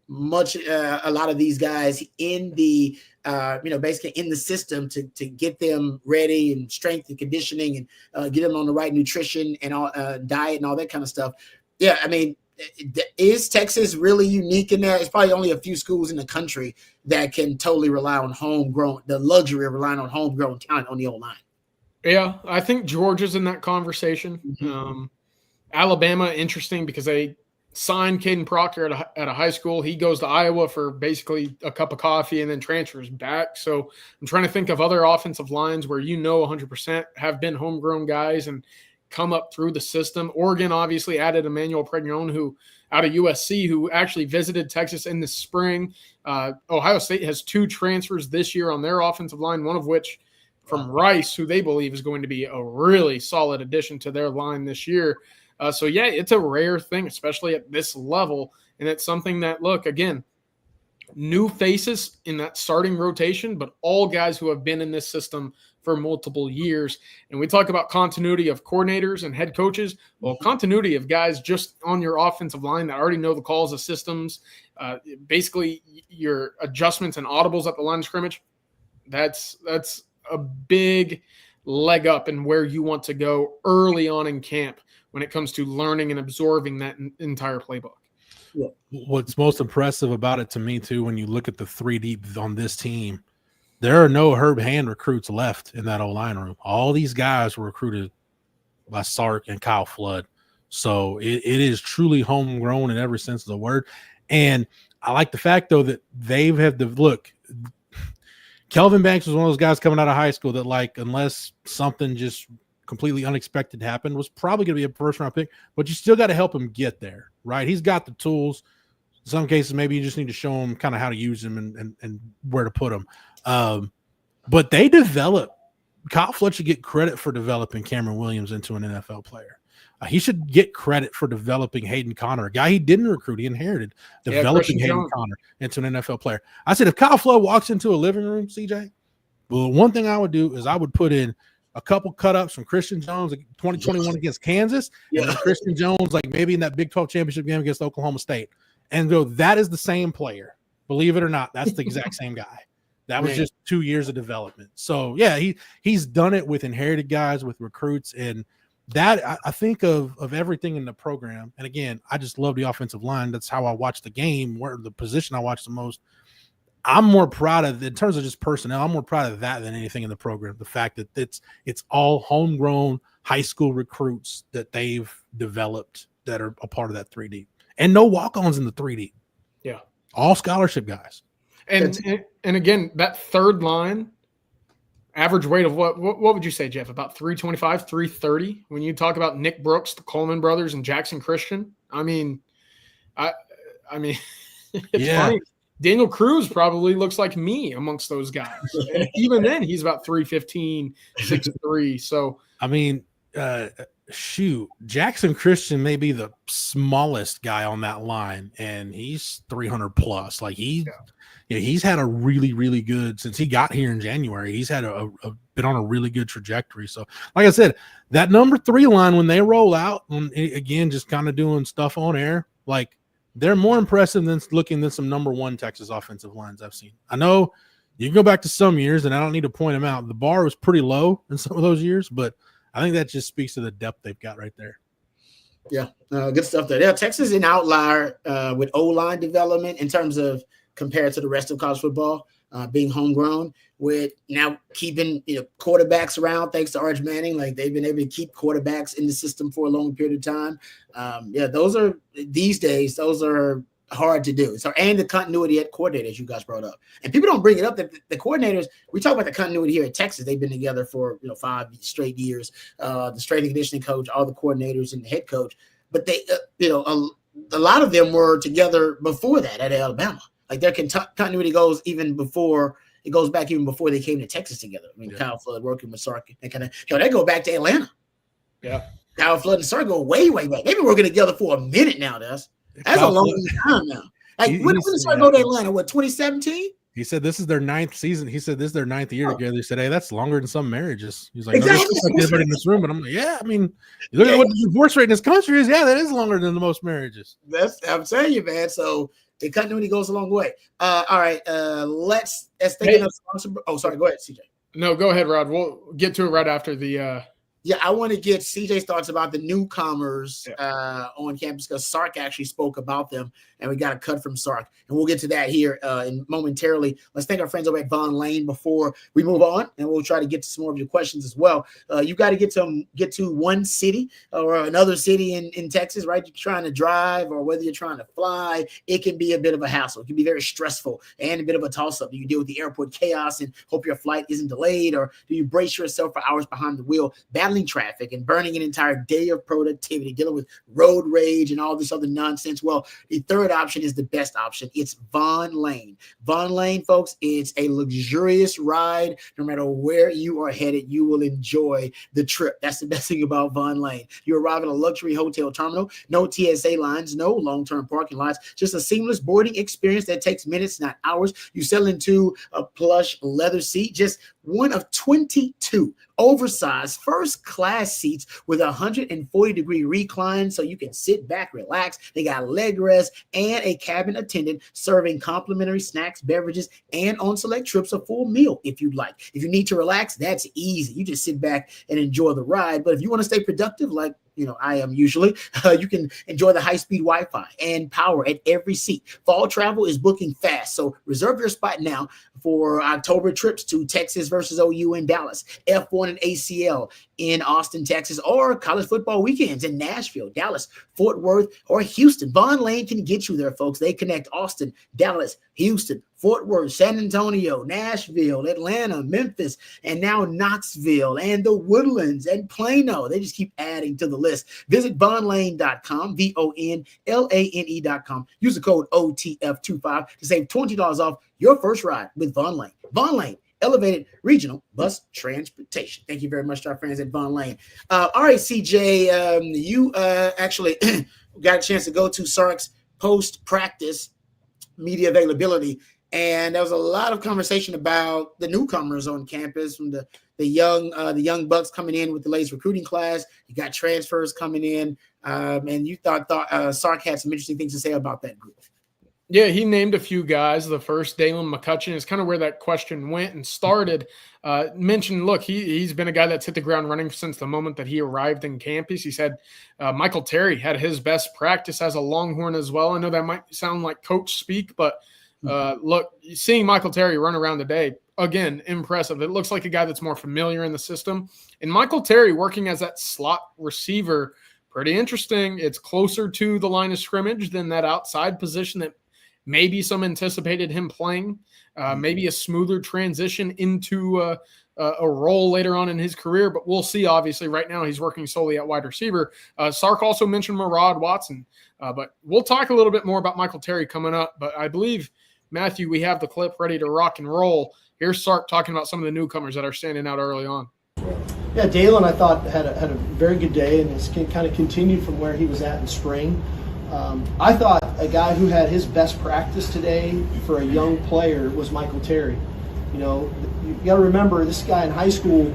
a lot of these guys in the basically in the system to get them ready and strength and conditioning and get them on the right nutrition and all diet and all that kind of stuff. Yeah, I mean, is Texas really unique in that? It's probably only a few schools in the country that can totally rely on homegrown, the luxury of relying on homegrown talent on the O-line. Yeah, I think Georgia's in that conversation. Mm-hmm. Alabama, interesting because they signed Caden Proctor at a high school. He goes to Iowa for basically a cup of coffee and then transfers back. So I'm trying to think of other offensive lines where 100% have been homegrown guys and come up through the system. Oregon obviously added Emmanuel Pregnon, who out of USC, who actually visited Texas in the spring. Ohio State has 2 transfers this year on their offensive line, one of which from Rice, who they believe is going to be a really solid addition to their line this year. So, yeah, it's a rare thing, especially at this level. And it's something that, look, again, new faces in that starting rotation, but all guys who have been in this system for multiple years. And we talk about continuity of coordinators and head coaches. Well, continuity of guys just on your offensive line that already know the calls of systems, basically your adjustments and audibles at the line of scrimmage. That's a big leg up in where you want to go early on in camp when it comes to learning and absorbing that entire playbook. Yeah. What's most impressive about it to me, too, when you look at the 3 deep on this team, there are no Herb Hand recruits left in that O-line room. All these guys were recruited by Sark and Kyle Flood. So it is truly homegrown in every sense of the word. And I like the fact, though, that they've had the look. Kelvin Banks was one of those guys coming out of high school that, like, unless something just completely unexpected happened, was probably going to be a first-round pick, but you still got to help him get there, right? He's got the tools. In some cases, maybe you just need to show him kind of how to use them and where to put them. But they develop. Kyle Flood should get credit for developing Cameron Williams into an NFL player. He should get credit for developing Hayden Conner, a guy he didn't recruit, he inherited, developing Hayden Conner into an NFL player. I said, if Kyle Flood walks into a living room, CJ, well, one thing I would do is I would put in a couple cut-ups from Christian Jones, 2021 against Kansas, and then Christian Jones, like maybe in that Big 12 championship game against Oklahoma State, and go, that is the same player. Believe it or not, that's the exact same guy. That was just 2 years of development. So, yeah, he's done it with inherited guys, with recruits, and that I think of everything in the program. And again, I just love the offensive line. That's how I watch the game, where the position I watch the most. I'm more proud of, in terms of just personnel, I'm more proud of that than anything in the program. The fact that it's all homegrown high school recruits that they've developed that are a part of that 3D. And no walk-ons in the 3D. Yeah. All scholarship guys. And again, that third line, average weight of what would you say, Jeff? About 325, 330? When you talk about Nick Brooks, the Coleman brothers, and Jackson Christian, I mean, it's funny. Daniel Cruz probably looks like me amongst those guys. And even then, he's about 315, 6'3". So, I mean, Jackson Christian may be the smallest guy on that line, and he's 300 plus. Like he's had a really, really good, since he got here in January, he's had been on a really good trajectory. So, like I said, that number 3 line, when they roll out, again, just kind of doing stuff on air, like, they're more impressive than some number 1 Texas offensive lines I've seen. I know you can go back to some years, and I don't need to point them out. The bar was pretty low in some of those years, but I think that just speaks to the depth they've got right there. Yeah, good stuff there. Yeah, Texas is an outlier with O-line development in terms of compared to the rest of college football, being homegrown, with now keeping quarterbacks around thanks to Arch Manning. Like, they've been able to keep quarterbacks in the system for a long period of time. Those are these days, those are hard to do. So, and the continuity at coordinators you guys brought up, and people don't bring it up that the coordinators, we talk about the continuity here at Texas. They've been together for 5 straight years. The strength and conditioning coach, all the coordinators, and the head coach. But they, a lot of them were together before that at Alabama. Like, their continuity goes back even before they came to Texas together. I mean, Kyle Flood working with Sark and kind of, they go back to Atlanta. Yeah. Kyle Flood and Sark go way back. They've been working together for a minute now. That's Kyle a long time now. Like when did Sark go to Atlanta? What, 2017? He said this is their 9th season. He said this is their 9th year together. He said, "Hey, that's longer than some marriages." He's like, exactly. "No, this like everybody in this room." But I'm like, "Yeah, I mean, you look at what the divorce rate in this country is. Yeah, that is longer than the most marriages." I'm telling you, man. So the continuity goes a long way. All right, let's think of sponsor. Oh, sorry. Go ahead, CJ. No, go ahead, Rod. We'll get to it right after the. Yeah, I want to get CJ's thoughts about the newcomers on campus because Sark actually spoke about them, and we got a cut from Sark, and we'll get to that here momentarily. Let's thank our friends over at Von Lane before we move on, and we'll try to get to some more of your questions as well. You got to get to one city or another city in Texas, right? You're trying to drive or whether you're trying to fly, it can be a bit of a hassle. It can be very stressful and a bit of a toss-up. Do you deal with the airport chaos and hope your flight isn't delayed, or do you brace yourself for hours behind the wheel, battling traffic and burning an entire day of productivity, dealing with road rage and all this other nonsense? Well, the third option is the best option. It's Von Lane. Von Lane, folks, it's a luxurious ride. No matter where you are headed, you will enjoy the trip. That's the best thing about Von Lane. You arrive at a luxury hotel terminal, no TSA lines, no long-term parking lots, just a seamless boarding experience that takes minutes, not hours. You settle into a plush leather seat, just one of 22 oversized first-class seats with 140-degree recline so you can sit back, relax. They got leg rest and a cabin attendant serving complimentary snacks, beverages, and on select trips a full meal if you'd like. If you need to relax, that's easy. You just sit back and enjoy the ride. But if you want to stay productive, like I am usually, you can enjoy the high-speed Wi-Fi and power at every seat. Fall travel is booking fast, so reserve your spot now for October trips to Texas versus OU in Dallas, F1 and ACL in Austin, Texas, or college football weekends in Nashville, Dallas, Fort Worth, or Houston. Von Lane can get you there, folks. They connect Austin, Dallas, Houston, Fort Worth, San Antonio, Nashville, Atlanta, Memphis, and now Knoxville, and the Woodlands, and Plano. They just keep adding to the list. Visit vonlane.com, VONLANE.com. Use the code OTF25 to save $20 off your first ride with Von Lane. Von Lane, elevated regional bus transportation. Thank you very much to our friends at Von Lane. All right, CJ, you actually got a chance to go to Sark's post-practice media availability, and there was a lot of conversation about the newcomers on campus, from the young bucks coming in with the latest recruiting class. You got transfers coming in, and you thought Sark had some interesting things to say about that group. Yeah, he named a few guys. The first, Dalen McCutcheon, is kind of where that question went and started. Mentioned, look, he's been a guy that's hit the ground running since the moment that he arrived in campus. He said Michael Terry had his best practice as a Longhorn as well. I know that might sound like coach speak, but look, seeing Michael Terry run around today, again, impressive. It looks like a guy that's more familiar in the system. And Michael Terry working as that slot receiver, pretty interesting. It's closer to the line of scrimmage than that outside position that maybe some anticipated him playing, maybe a smoother transition into a role later on in his career, but we'll see. Obviously, right now he's working solely at wide receiver. Sark also mentioned Murad Watson, but we'll talk a little bit more about Michael Terry coming up. But I believe, Matthew, we have the clip ready to rock and roll. Here's Sark talking about some of the newcomers that are standing out early on. Yeah, Dalen, I thought, had a very good day, and it's kind of continued from where he was at in spring. I thought a guy who had his best practice today for a young player was Michael Terry. You got to remember, this guy in high school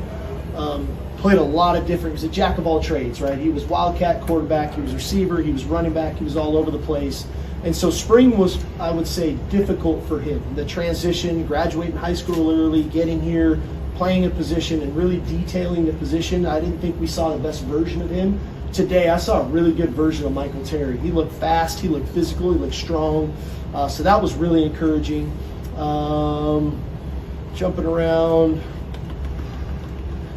played a lot of different. He was a jack of all trades, right? He was wildcat quarterback, he was receiver, he was running back, he was all over the place. And so spring was, I would say, difficult for him. The transition, graduating high school early, getting here, playing a position, and really detailing the position. I didn't think we saw the best version of him. Today, I saw a really good version of Michael Terry. He looked fast, he looked physical, he looked strong. So that was really encouraging. Jumping around.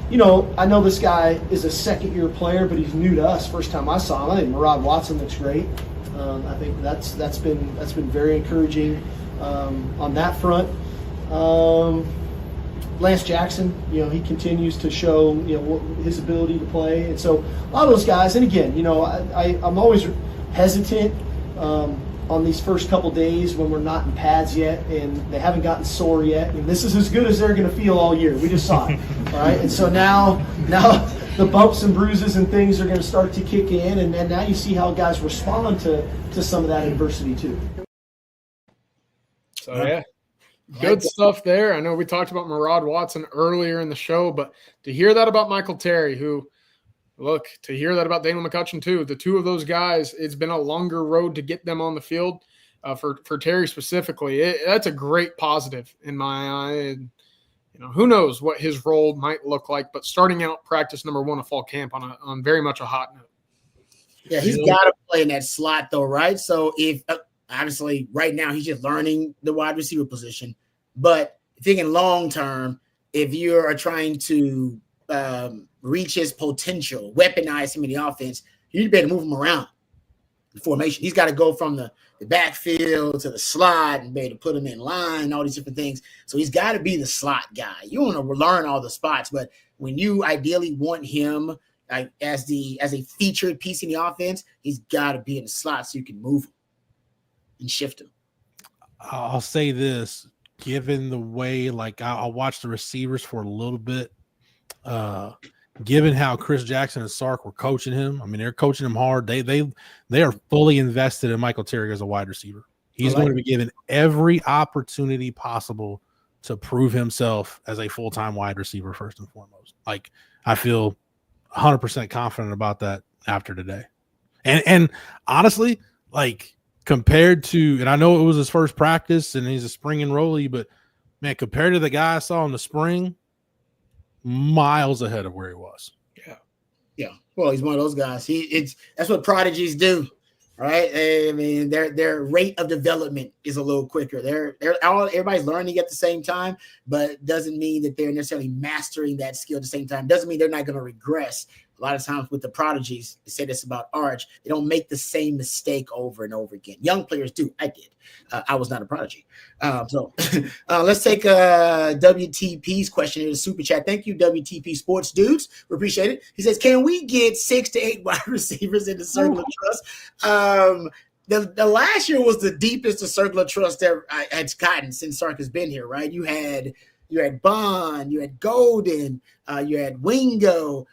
I know this guy is a second-year player, but he's new to us. First time I saw him, I think Murad Watson looks great. I think that's been very encouraging on that front. Lance Jackson, he continues to show, his ability to play. And so a lot of those guys, and again, I'm always hesitant on these first couple days when we're not in pads yet and they haven't gotten sore yet. And this is as good as they're going to feel all year. We just saw it. All right. And so now the bumps and bruises and things are going to start to kick in, and then now you see how guys respond to some of that adversity too. So yeah, good stuff there. I know we talked about Murad Watson earlier in the show, but to hear that about Michael Terry, to hear that about Daniel McCutcheon too, the two of those guys, it's been a longer road to get them on the field. For Terry specifically, that's a great positive in my eye. And who knows what his role might look like, but starting out practice number 1 of fall camp on very much a hot note. Yeah, he's got to play in that slot though, right? So if obviously right now he's just learning the wide receiver position, but thinking long term, if you are trying to reach his potential, weaponize him in the offense, you need to be able to move him around the formation. He's got to go from the backfield to the slot and be able to put him in line, all these different things. So he's got to be the slot guy. You want to learn all the spots, but when you ideally want him as a featured piece in the offense, he's got to be in the slot so you can move him and shift him. I'll say this, given the way, I'll watch the receivers for a little bit, given how Chris Jackson and Sark were coaching him. I mean, they're coaching him hard. They are fully invested in Michael Terry as a wide receiver. He's going to be given every opportunity possible to prove himself as a full-time wide receiver first and foremost. I feel 100% confident about that after today. And honestly, compared to, and I know it was his first practice and he's a spring enrollee, but man, compared to the guy I saw in the spring, miles ahead of where he was. Yeah. Well, he's one of those guys. That's what prodigies do, right? I mean, their rate of development is a little quicker. Everybody's learning at the same time, but doesn't mean that they're necessarily mastering that skill at the same time. Doesn't mean they're not going to regress. A lot of times with the prodigies, they say this about Arch, they don't make the same mistake over and over again. Young players do. I did. I was not a prodigy. So let's take WTP's question in the super chat. Thank you, WTP Sports Dudes. We appreciate it. He says, can we get 6 to 8 wide receivers in the circle of trust? The last year was the deepest the circle of trust ever had gotten since Sark has been here, right? You had Bond, you had Golden, you had Wingo,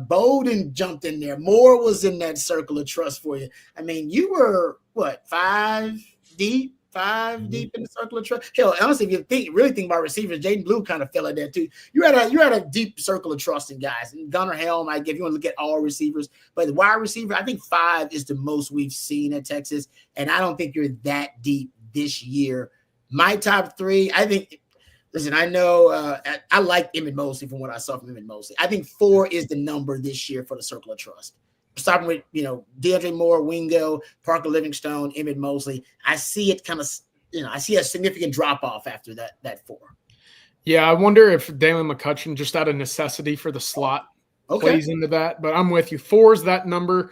Bowden jumped in there. Moore was in that circle of trust for you. I mean, you were five deep in the circle of trust. Hell, honestly, if you really think about receivers, Jaden Blue kind of fell in there too. You had a deep circle of trust in guys. And Gunnar Helm, if you want to look at all receivers, but the wide receiver, I think 5 is the most we've seen at Texas, and I don't think you're that deep this year. My top 3, I think. Listen, I know I like Emmett Mosley from what I saw from Emmett Mosley. I think 4 is the number this year for the circle of trust. Starting with, DeAndre Moore, Wingo, Parker Livingstone, Emmett Mosley. I see it kind of, I see a significant drop-off after that 4. Yeah, I wonder if Daniel McCutcheon, just out of necessity for the slot, plays into that. But I'm with you. 4 is that number.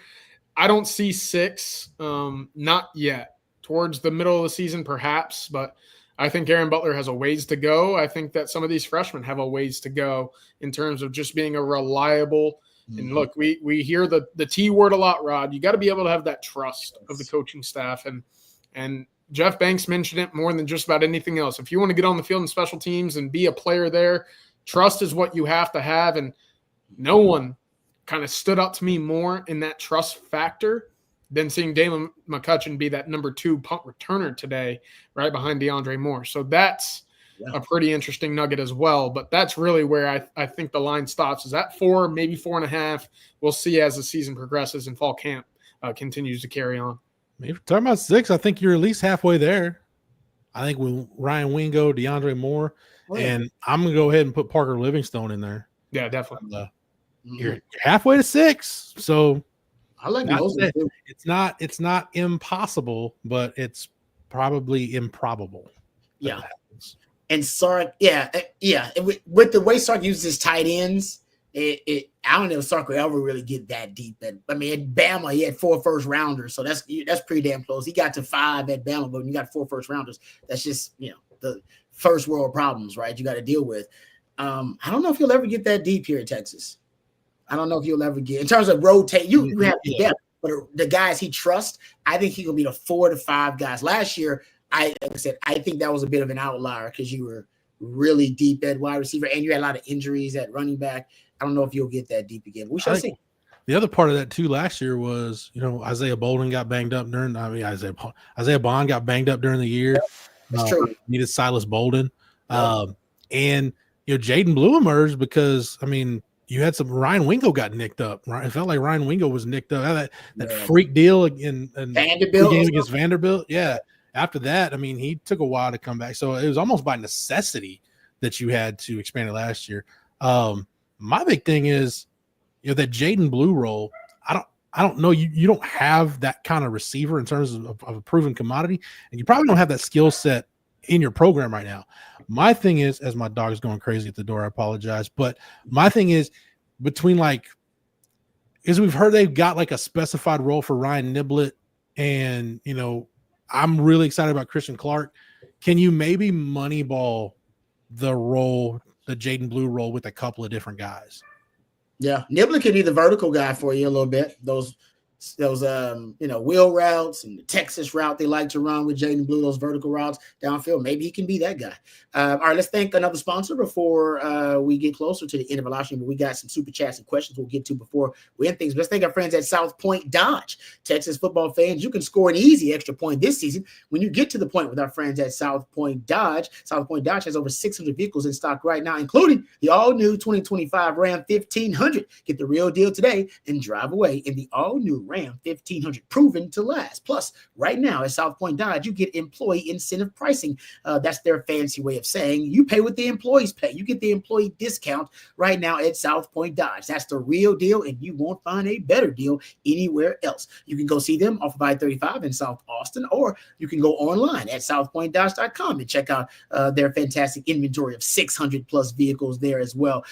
I don't see 6, not yet. Towards the middle of the season, perhaps, but I think Aaron Butler has a ways to go. I think that some of these freshmen have a ways to go in terms of just being a reliable. And look, we hear the T word a lot, Rod. You got to be able to have that trust of the coaching staff. And Jeff Banks mentioned it more than just about anything else. If you want to get on the field in special teams and be a player there, trust is what you have to have. And no one kind of stood out to me more in that trust factor than seeing Daniel McCutcheon be that number 2 punt returner today, right behind DeAndre Moore. So that's a pretty interesting nugget as well. But that's really where I think the line stops, is at 4, maybe 4.5. We'll see as the season progresses and fall camp continues to carry on. Maybe talking about 6, I think you're at least halfway there. I think with Ryan Wingo, DeAndre Moore, and I'm going to go ahead and put Parker Livingstone in there. Yeah, definitely. You're halfway to 6. So I like it's not impossible, but it's probably improbable. Yeah. And Sark, with the way Sark uses his tight ends, I don't know if Sark will ever really get that deep. At Bama, he had 4 first rounders, so that's pretty damn close. He got to 5 at Bama, but when you got 4 first rounders, that's just the first world problems, right? You got to deal with. I don't know if he'll ever get that deep here in Texas. I don't know if you'll ever get, in terms of rotate, you have the depth, but the guys he trusts, I think he will be the 4 to 5 guys. Last year, like I said, I think that was a bit of an outlier because you were really deep at wide receiver and you had a lot of injuries at running back. I don't know if you'll get that deep again. We shall see. The other part of that too last year was, Isaiah Bolden got banged up Isaiah Bond got banged up during the year. That's true. Needed Silas Bolden. And Jaden Blue emerged because you had some Ryan Wingo got nicked up. Right? It felt like Ryan Wingo was nicked up. That freak deal in Vanderbilt game against Vanderbilt. Yeah. After that, he took a while to come back. So it was almost by necessity that you had to expand it last year. My big thing is, that Jaden Blue role, I don't know. You don't have that kind of receiver in terms of a proven commodity, and you probably don't have that skill set in your program right now. My thing is, as my dog is going crazy at the door, I apologize. But my thing is we've heard they've got like a specified role for Ryan Niblett, and I'm really excited about Christian Clark. Can you maybe moneyball the role, the Jaden Blue role, with a couple of different guys? Yeah, Nibbler could be the vertical guy for you a little bit. Those wheel routes and the Texas route they like to run with Jaden Blue, those vertical routes downfield. Maybe he can be that guy. All right, let's thank another sponsor before we get closer to the end of our live stream. But we got some super chats and questions we'll get to before we end things. Let's thank our friends at South Point Dodge. Texas football fans, you can score an easy extra point this season when you get to the point with our friends at South Point Dodge. South Point Dodge has over 600 vehicles in stock right now, including the all-new 2025 Ram 1500. Get the real deal today and drive away in the all-new Ram 1500, proven to last. Plus, right now at South Point Dodge, you get employee incentive pricing. That's their fancy way of saying you pay what the employees pay. You get the employee discount right now at South Point Dodge. That's the real deal, and you won't find a better deal anywhere else. You can go see them off of I-35 in South Austin, or you can go online at southpointdodge.com and check out their fantastic inventory of 600 plus vehicles there as well.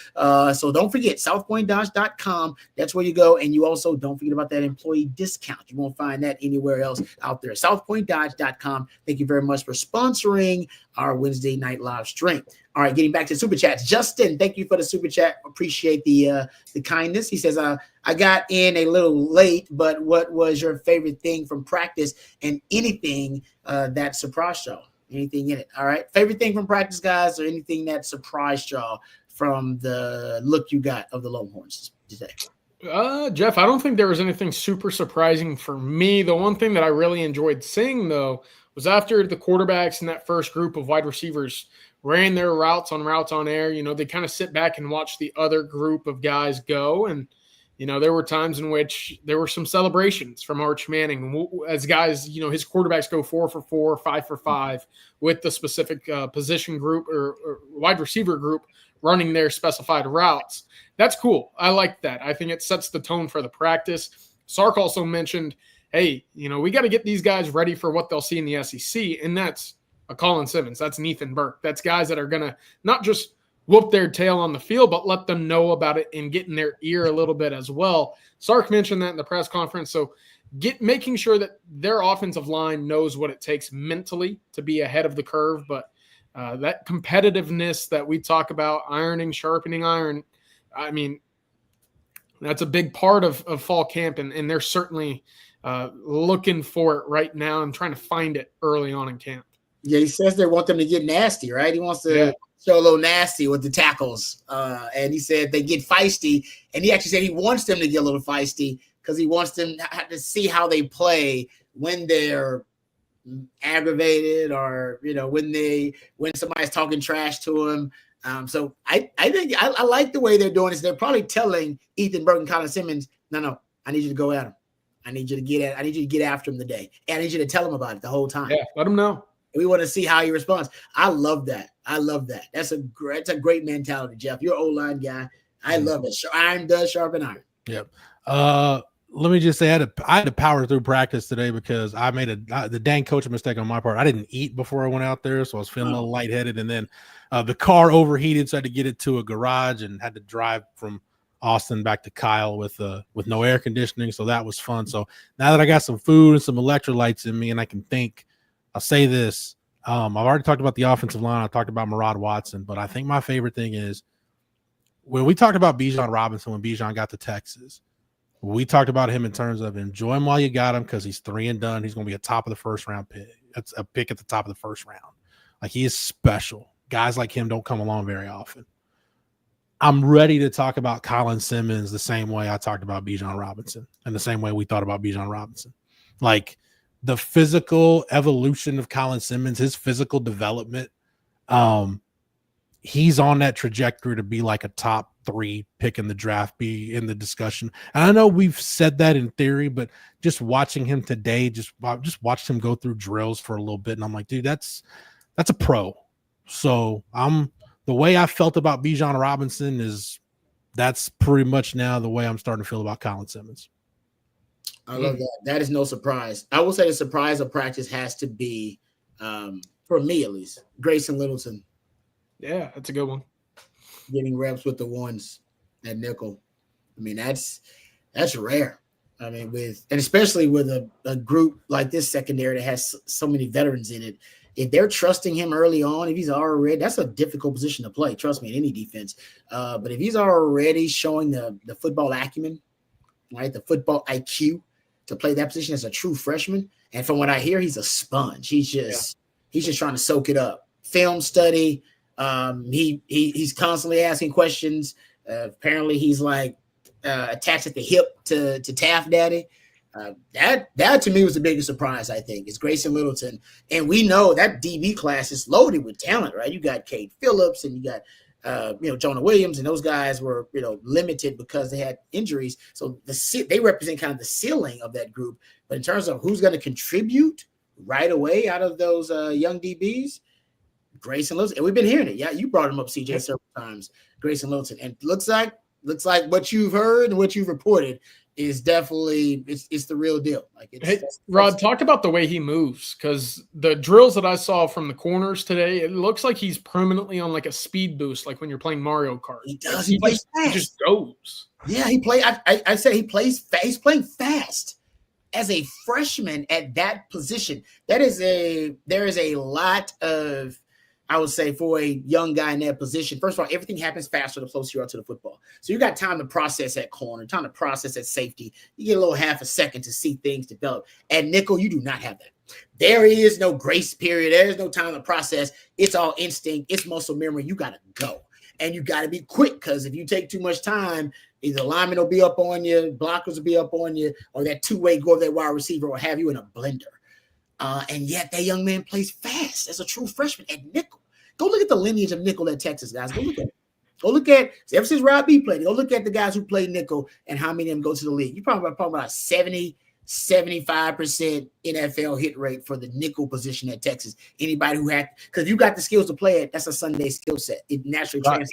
So don't forget, southpointdodge.com. That's where you go, and you also don't forget about that employee discount. You won't find that anywhere else out there. southpointdodge.com. Thank you very much for sponsoring our Wednesday night live stream. All right, getting back to super chats. Justin, thank you for the super chat. Appreciate the kindness. He says, I got in a little late, but what was your favorite thing from practice and anything that surprised y'all? Anything in it? All right. Favorite thing from practice, guys, or anything that surprised y'all from the look you got of the Longhorns today? Jeff, I don't think there was anything super surprising for me. The one thing that I really enjoyed seeing, though, was after the quarterbacks and that first group of wide receivers ran their routes on air, they kind of sit back and watch the other group of guys go. And, there were times in which there were some celebrations from Arch Manning as guys, his quarterbacks go 4 for 4, 5 for 5 with the specific position group or wide receiver group running their specified routes. That's cool. I like that. I think it sets the tone for the practice. Sark also mentioned, hey, we got to get these guys ready for what they'll see in the SEC, and that's a Colin Simmons. That's Nathan Burke. That's guys that are going to not just whoop their tail on the field, but let them know about it and get in their ear a little bit as well. Sark mentioned that in the press conference. So making sure that their offensive line knows what it takes mentally to be ahead of the curve, but that competitiveness that we talk about, ironing, sharpening iron, that's a big part of fall camp, and they're certainly looking for it right now and trying to find it early on in camp. Yeah, he says they want them to get nasty, right? He wants to show a little nasty with the tackles. And he said they get feisty, and he actually said he wants them to get a little feisty because he wants them to see how they play when they're aggravated or when somebody's talking trash to him. So I think I like the way they're doing this. They're probably telling Ethan Burke and Colin Simmons, no, I need you to go at him. I need you to get after him today. And I need you to tell him about it the whole time. Yeah, let him know. We want to see how he responds. I love that. That's a great mentality, Jeff. You're an O-line guy. I love it. Iron does sharpen iron. Yep. Let me just say I had to power through practice today because I made the dang coaching mistake on my part. I didn't eat before I went out there, so I was feeling a little lightheaded, and then the car overheated, so I had to get it to a garage and had to drive from Austin back to Kyle with no air conditioning, so that was fun. So now that I got some food and some electrolytes in me and I can think, I'll say this. I've already talked about the offensive line. I talked about Murad Watson, but I think my favorite thing is when we talked about Bijan Robinson when Bijan got to Texas, we talked about him in terms of enjoy him while you got him because he's 3 and done. He's going to be a top of the first round pick. That's a pick at the top of the first round. Like, he is special. Guys like him don't come along very often. I'm ready to talk about Colin Simmons the same way I talked about Bijan Robinson and the same way we thought about Bijan Robinson. Like the physical evolution of Colin Simmons, his physical development, he's on that trajectory to be like a top 3 pick in the draft, be in the discussion. And I know we've said that in theory, but just watching him today, just watched him go through drills for a little bit. And I'm like, dude, that's a pro. So the way I felt about Bijan Robinson that's pretty much now the way I'm starting to feel about Colin Simmons. I love that. That is no surprise. I will say the surprise of practice has to be, for me at least, Grayson Littleton. Yeah, that's a good one. Getting reps with the ones at nickel. I mean, that's rare. I mean, and especially with a group like this secondary that has so many veterans in it. If they're trusting him early on, if he's already, that's a difficult position to play. Trust me, in any defense. But if he's already showing the football acumen, right, the football IQ to play that position as a true freshman, and from what I hear, he's a sponge. He's just trying to soak it up. Film study. He's constantly asking questions. Apparently, he's like attached at the hip to Taft Daddy. That to me was the biggest surprise. I think is Grayson Littleton, and we know that DB class is loaded with talent, right? You got Cade Phillips, and you got Jonah Williams, and those guys were limited because they had injuries. So they represent kind of the ceiling of that group. But in terms of who's going to contribute right away out of those young DBs, Grayson Littleton, and we've been hearing it. Yeah, you brought him up, CJ, several times. Grayson Littleton, and looks like what you've heard and what you've reported is definitely it's the real deal. Like, Rod, talk about the way he moves, because the drills that I saw from the corners today, it looks like he's permanently on like a speed boost, like when you're playing Mario Kart. He does. He plays fast. He just goes. Yeah, he play. I said he plays fast. He's playing fast as a freshman at that position. There is a lot of, I would say, for a young guy in that position. First of all, everything happens faster the closer you are to the football. So you got time to process at corner, time to process at safety. You get a little half a second to see things develop. At nickel, you do not have that. There is no grace period. There is no time to process. It's all instinct. It's muscle memory. You got to go. And you got to be quick, because if you take too much time, either lineman will be up on you, blockers will be up on you, or that two-way go of that wide receiver will have you in a blender. And yet that young man plays fast as a true freshman at nickel. Go look at the lineage of nickel at Texas, guys. Go look at it. Go look at, ever since Rob B played, go look at the guys who played nickel and how many of them go to the league. You're probably about 70, 75% NFL hit rate for the nickel position at Texas. Anybody who had, because you got the skills to play it, that's a Sunday skill set. It naturally translates.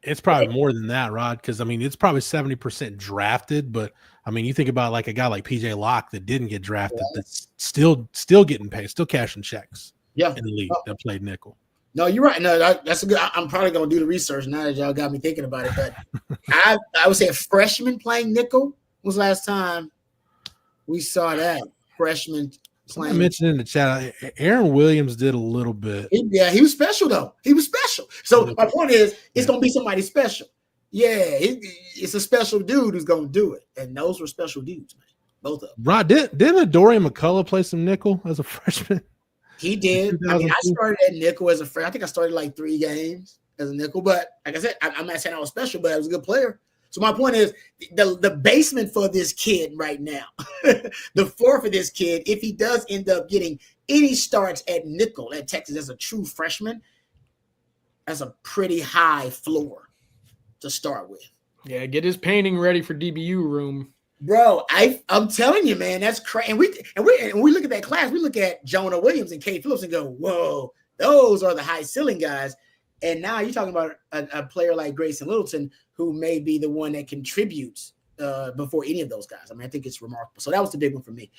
It's probably more than that, Rod, because, I mean, it's probably 70% drafted, but, I mean, you think about like a guy like PJ Locke that didn't get drafted, that's still getting paid, still cashing checks in the league that played nickel. No, you're right. No, that's a good. I'm probably going to do the research now that y'all got me thinking about it. But I would say a freshman playing nickel was last time we saw that freshman playing. I mentioned in the chat, Aaron Williams did a little bit. Yeah, he was special though. He was special. So my point is, it's going to be somebody special. Yeah, it's a special dude who's going to do it, and those were special dudes, man. Both of them. Rod, didn't Dorian McCullough play some nickel as a freshman? He did. I mean, I started at nickel as a freshman. I think I started like 3 games as a nickel. But like I said, I'm not saying I was special, but I was a good player. So my point is, the basement for this kid right now, the floor for this kid, if he does end up getting any starts at nickel at Texas as a true freshman, that's a pretty high floor to start with. Yeah, get his painting ready for DBU room. Bro, I'm telling you, man, that's crazy. And we look at that class. We look at Jonah Williams and Cade Phillips and go, whoa, those are the high ceiling guys. And now you're talking about a player like Grayson Littleton, who may be the one that contributes before any of those guys. I mean, I think it's remarkable. So that was the big one for me.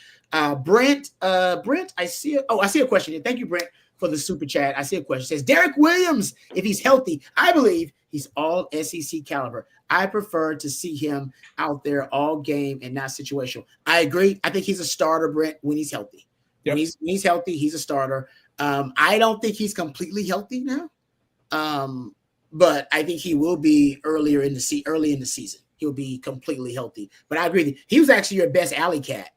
Brent, I see a question here. Thank you, Brent, for the super chat. I see a question. It says, Derek Williams, if he's healthy, I believe he's all SEC caliber. I prefer to see him out there all game and not situational. I agree. I think he's a starter, Brent, when he's healthy. Yep. When he's healthy, he's a starter. I don't think he's completely healthy now. But I think he will be early in the season. He'll be completely healthy. But I agree. He was actually your best alley cat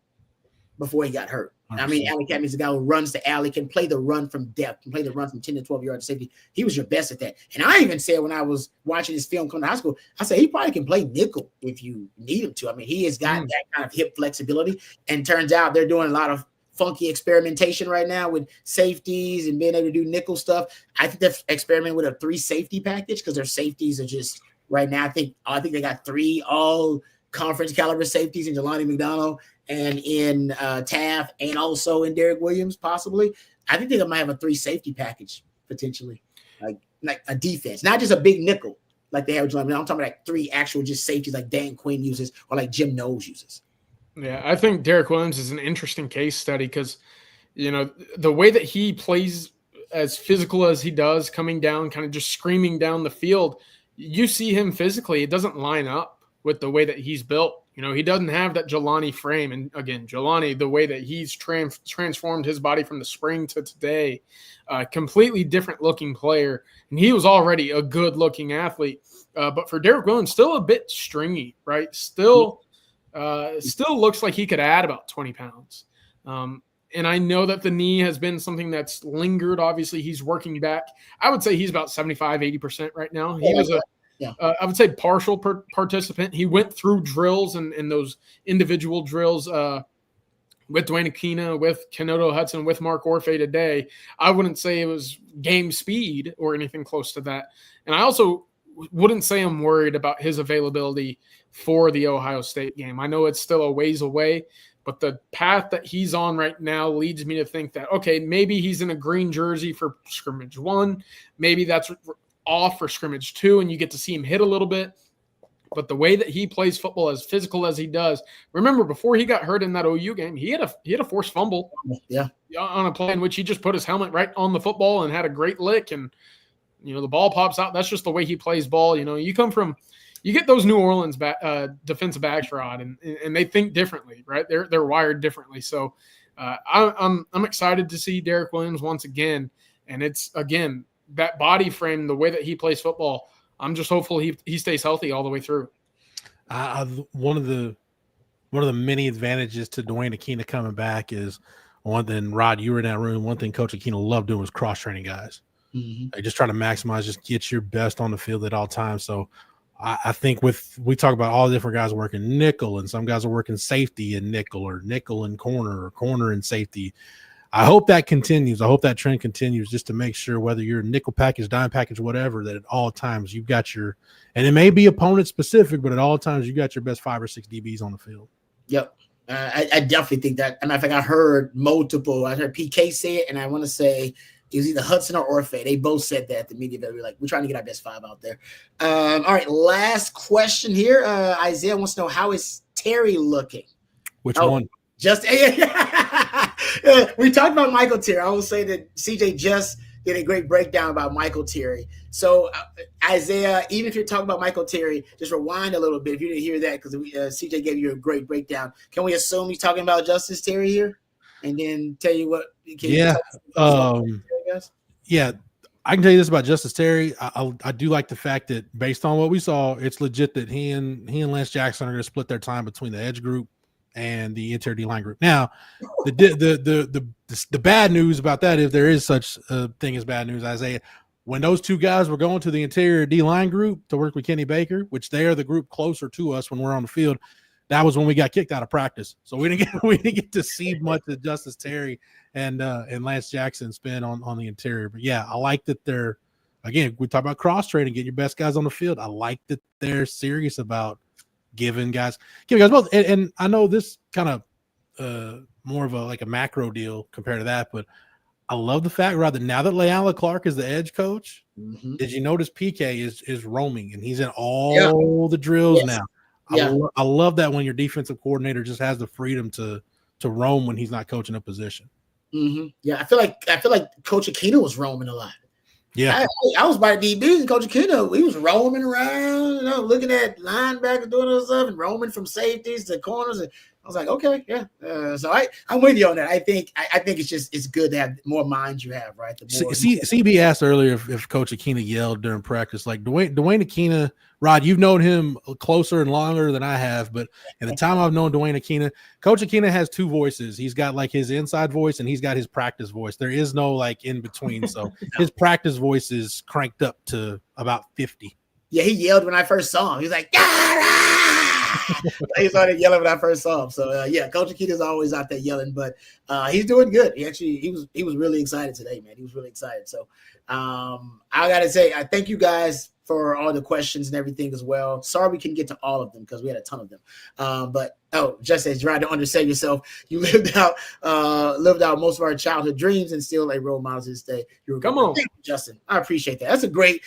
before he got hurt. I mean, alley cat means a guy who runs the alley, can play the run from depth, can play the run from 10 to 12 yards to safety. He was your best at that. And I even said when I was watching his film coming to high school, I said he probably can play nickel if you need him to. I mean, he has got that kind of hip flexibility. And turns out they're doing a lot of funky experimentation right now with safeties and being able to do nickel stuff. I think they've experimented with a 3 safety package because their safeties are just right now. I think they got 3 all conference caliber safeties in Jelani McDonald and in Taft and also in Derek Williams, possibly. I think they might have a 3 safety package potentially, like a defense, not just a big nickel like they have. I'm talking about like 3 actual just safeties like Dan Quinn uses or like Jim Knowles uses. Yeah, I think Derek Williams is an interesting case study because, the way that he plays as physical as he does, coming down, kind of just screaming down the field, you see him physically, it doesn't line up with the way that he's built. He doesn't have that Jelani frame. And again, Jelani, the way that he's transformed his body from the spring to today, completely different looking player. And he was already a good looking athlete. But for Derek Williams, still a bit stringy, right? Still looks like he could add about 20 pounds. And I know that the knee has been something that's lingered. Obviously, he's working back. I would say he's about 75, 80% right now. He was I would say partial participant. He went through drills and those individual drills with Dwayne Aquina, with Kenoto Hudson, with Mark Orfe today. I wouldn't say it was game speed or anything close to that. And I also wouldn't say I'm worried about his availability for the Ohio State game. I know it's still a ways away, but the path that he's on right now leads me to think that, okay, maybe he's in a green jersey for scrimmage 1. Maybe that's off for scrimmage 2, and you get to see him hit a little bit. But the way that he plays football, as physical as he does, remember before he got hurt in that OU game, he had a forced fumble, on a play in which he just put his helmet right on the football and had a great lick, and the ball pops out. That's just the way he plays ball. You get those New Orleans defensive backs, Rod, and they think differently, right? They're wired differently. So I'm excited to see Derek Williams once again, and it's again that body frame, the way that he plays football. I'm just hopeful he stays healthy all the way through. One of the many advantages to Dwayne Aquina coming back is one thing. Rod, you were in that room. One thing Coach Aquina loved doing was cross training guys. They just try to maximize, just get your best on the field at all times. So I think we talk about all the different guys working nickel, and some guys are working safety and nickel, or nickel and corner, or corner and safety. I hope that continues. I hope that trend continues, just to make sure whether you're nickel package, dime package, whatever, that at all times you've got your, and it may be opponent specific, but at all times you got your best 5 or 6 DBs on the field. Yep. I definitely think that. And I think I heard PK say it, and I want to say it was either Hudson or Orfe. They both said that at the media. We're trying to get our best 5 out there. All right, last question here. Isaiah wants to know, how is Terry looking? Which one? Just we talked about Michael Terry. I will say that CJ just did a great breakdown about Michael Terry. So Isaiah, even if you're talking about Michael Terry, just rewind a little bit if you didn't hear that, because CJ gave you a great breakdown. Can we assume he's talking about Justice Terry here, and then tell you what? Yeah, I can tell you this about Justice Terry. I do like the fact that based on what we saw, it's legit that he and Lance Jackson are going to split their time between the edge group and the interior D-line group. Now, the bad news about that, if there is such a thing as bad news, Isaiah, when those 2 guys were going to the interior D-line group to work with Kenny Baker, which they are the group closer to us when we're on the field, that was when we got kicked out of practice. So we didn't get to see much of Justice Terry and Lance Jackson spin on the interior. But yeah, I like that they're, again, we talk about cross training, get your best guys on the field. I like that they're serious about giving guys both. And I know this kind of more of a macro deal compared to that, but I love the fact, rather, now that Leala Clark is the edge coach, did you notice PK is roaming and he's in all the drills now? I love that when your defensive coordinator just has the freedom to roam when he's not coaching a position. Yeah, I feel like Coach Aquino was roaming a lot. Yeah, I was by DBs and Coach Aquino, he was roaming around, looking at linebackers doing all stuff and roaming from safeties to corners. And I was like, okay, yeah. So I'm with you on that. I think it's good to have more minds you have, right? The more CB asked earlier if Coach Akina yelled during practice. Like Dwayne Akina, Rod, you've known him closer and longer than I have, but in the time I've known Dwayne Akina, Coach Akina has two voices. He's got like his inside voice and he's got his practice voice. There is no like in between. So his practice voice is cranked up to about 50. Yeah, he yelled when I first saw him. He was like, he started yelling when I first saw him. So yeah, Coach Akita's always out there yelling, but he's doing good. He was really excited today, man. He was really excited. So I gotta say, I thank you guys for all the questions and everything as well. Sorry we couldn't get to all of them because we had a ton of them. But just as trying to undersell yourself, you lived out most of our childhood dreams and still a role model to this day. Come on, thank you, Justin. I appreciate that. That's a great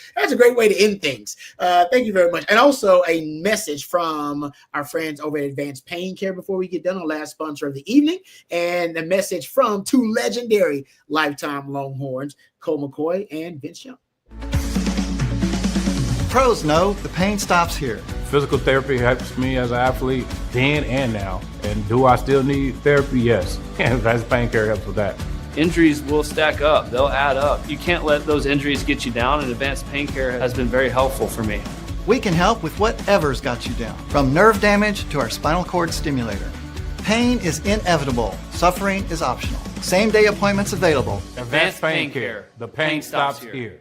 way to end things. Thank you very much. And also a message from our friends over at Advanced Pain Care before we get done, our last sponsor of the evening, and a message from two legendary lifetime Longhorns, Cole McCoy and Vince Young. Pros know the pain stops here. Physical therapy helps me as an athlete then and now. And do I still need therapy? Yes. Advanced Pain Care helps with that. Injuries will stack up. They'll add up. You can't let those injuries get you down, and Advanced Pain Care has been very helpful for me. We can help with whatever's got you down, from nerve damage to our spinal cord stimulator. Pain is inevitable. Suffering is optional. Same-day appointments available. Advanced Pain Care. The pain stops here.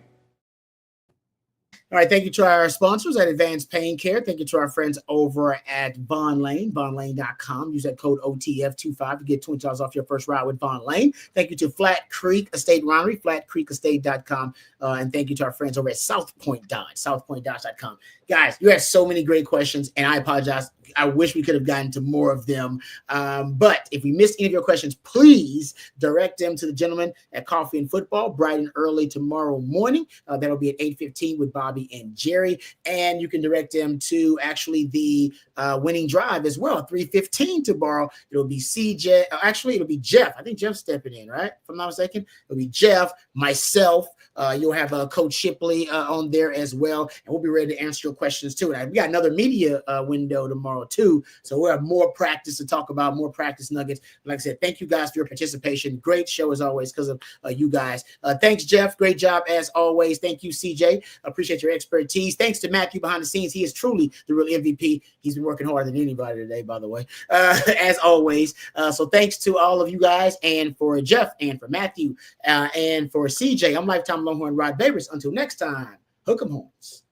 All right, thank you to our sponsors at Advanced Pain Care. Thank you to our friends over at Von Lane, vonlane.com. Use that code OTF25 to get $20 off your first ride with Von Lane. Thank you to Flat Creek Estate Winery, flatcreekestate.com. And thank you to our friends over at South Point Dodge, southpointdodge.com. Guys, you had so many great questions, and I apologize. I wish we could have gotten to more of them. But if we missed any of your questions, please direct them to the gentleman at Coffee and Football bright and early tomorrow morning. That'll be at 8:15 with Bobby and Jerry. And you can direct them to actually the winning drive as well, 3:15 tomorrow. It'll be CJ. Actually, it'll be Jeff. I think Jeff's stepping in, right? If I'm not mistaken. It'll be Jeff, myself. You'll have Coach Shipley on there as well. And we'll be ready to answer your questions too. And we got another media window tomorrow too. So we'll have more practice to talk about, more practice nuggets. Like I said, thank you guys for your participation. Great show as always because of you guys. Thanks, Jeff. Great job as always. Thank you, CJ. Appreciate your expertise. Thanks to Matthew behind the scenes. He is truly the real MVP. He's been working harder than anybody today, by the way, as always. So thanks to all of you guys, and for Jeff and for Matthew and for CJ. I'm Lifetime Longhorn Rod Babers. Until next time, hook 'em horns.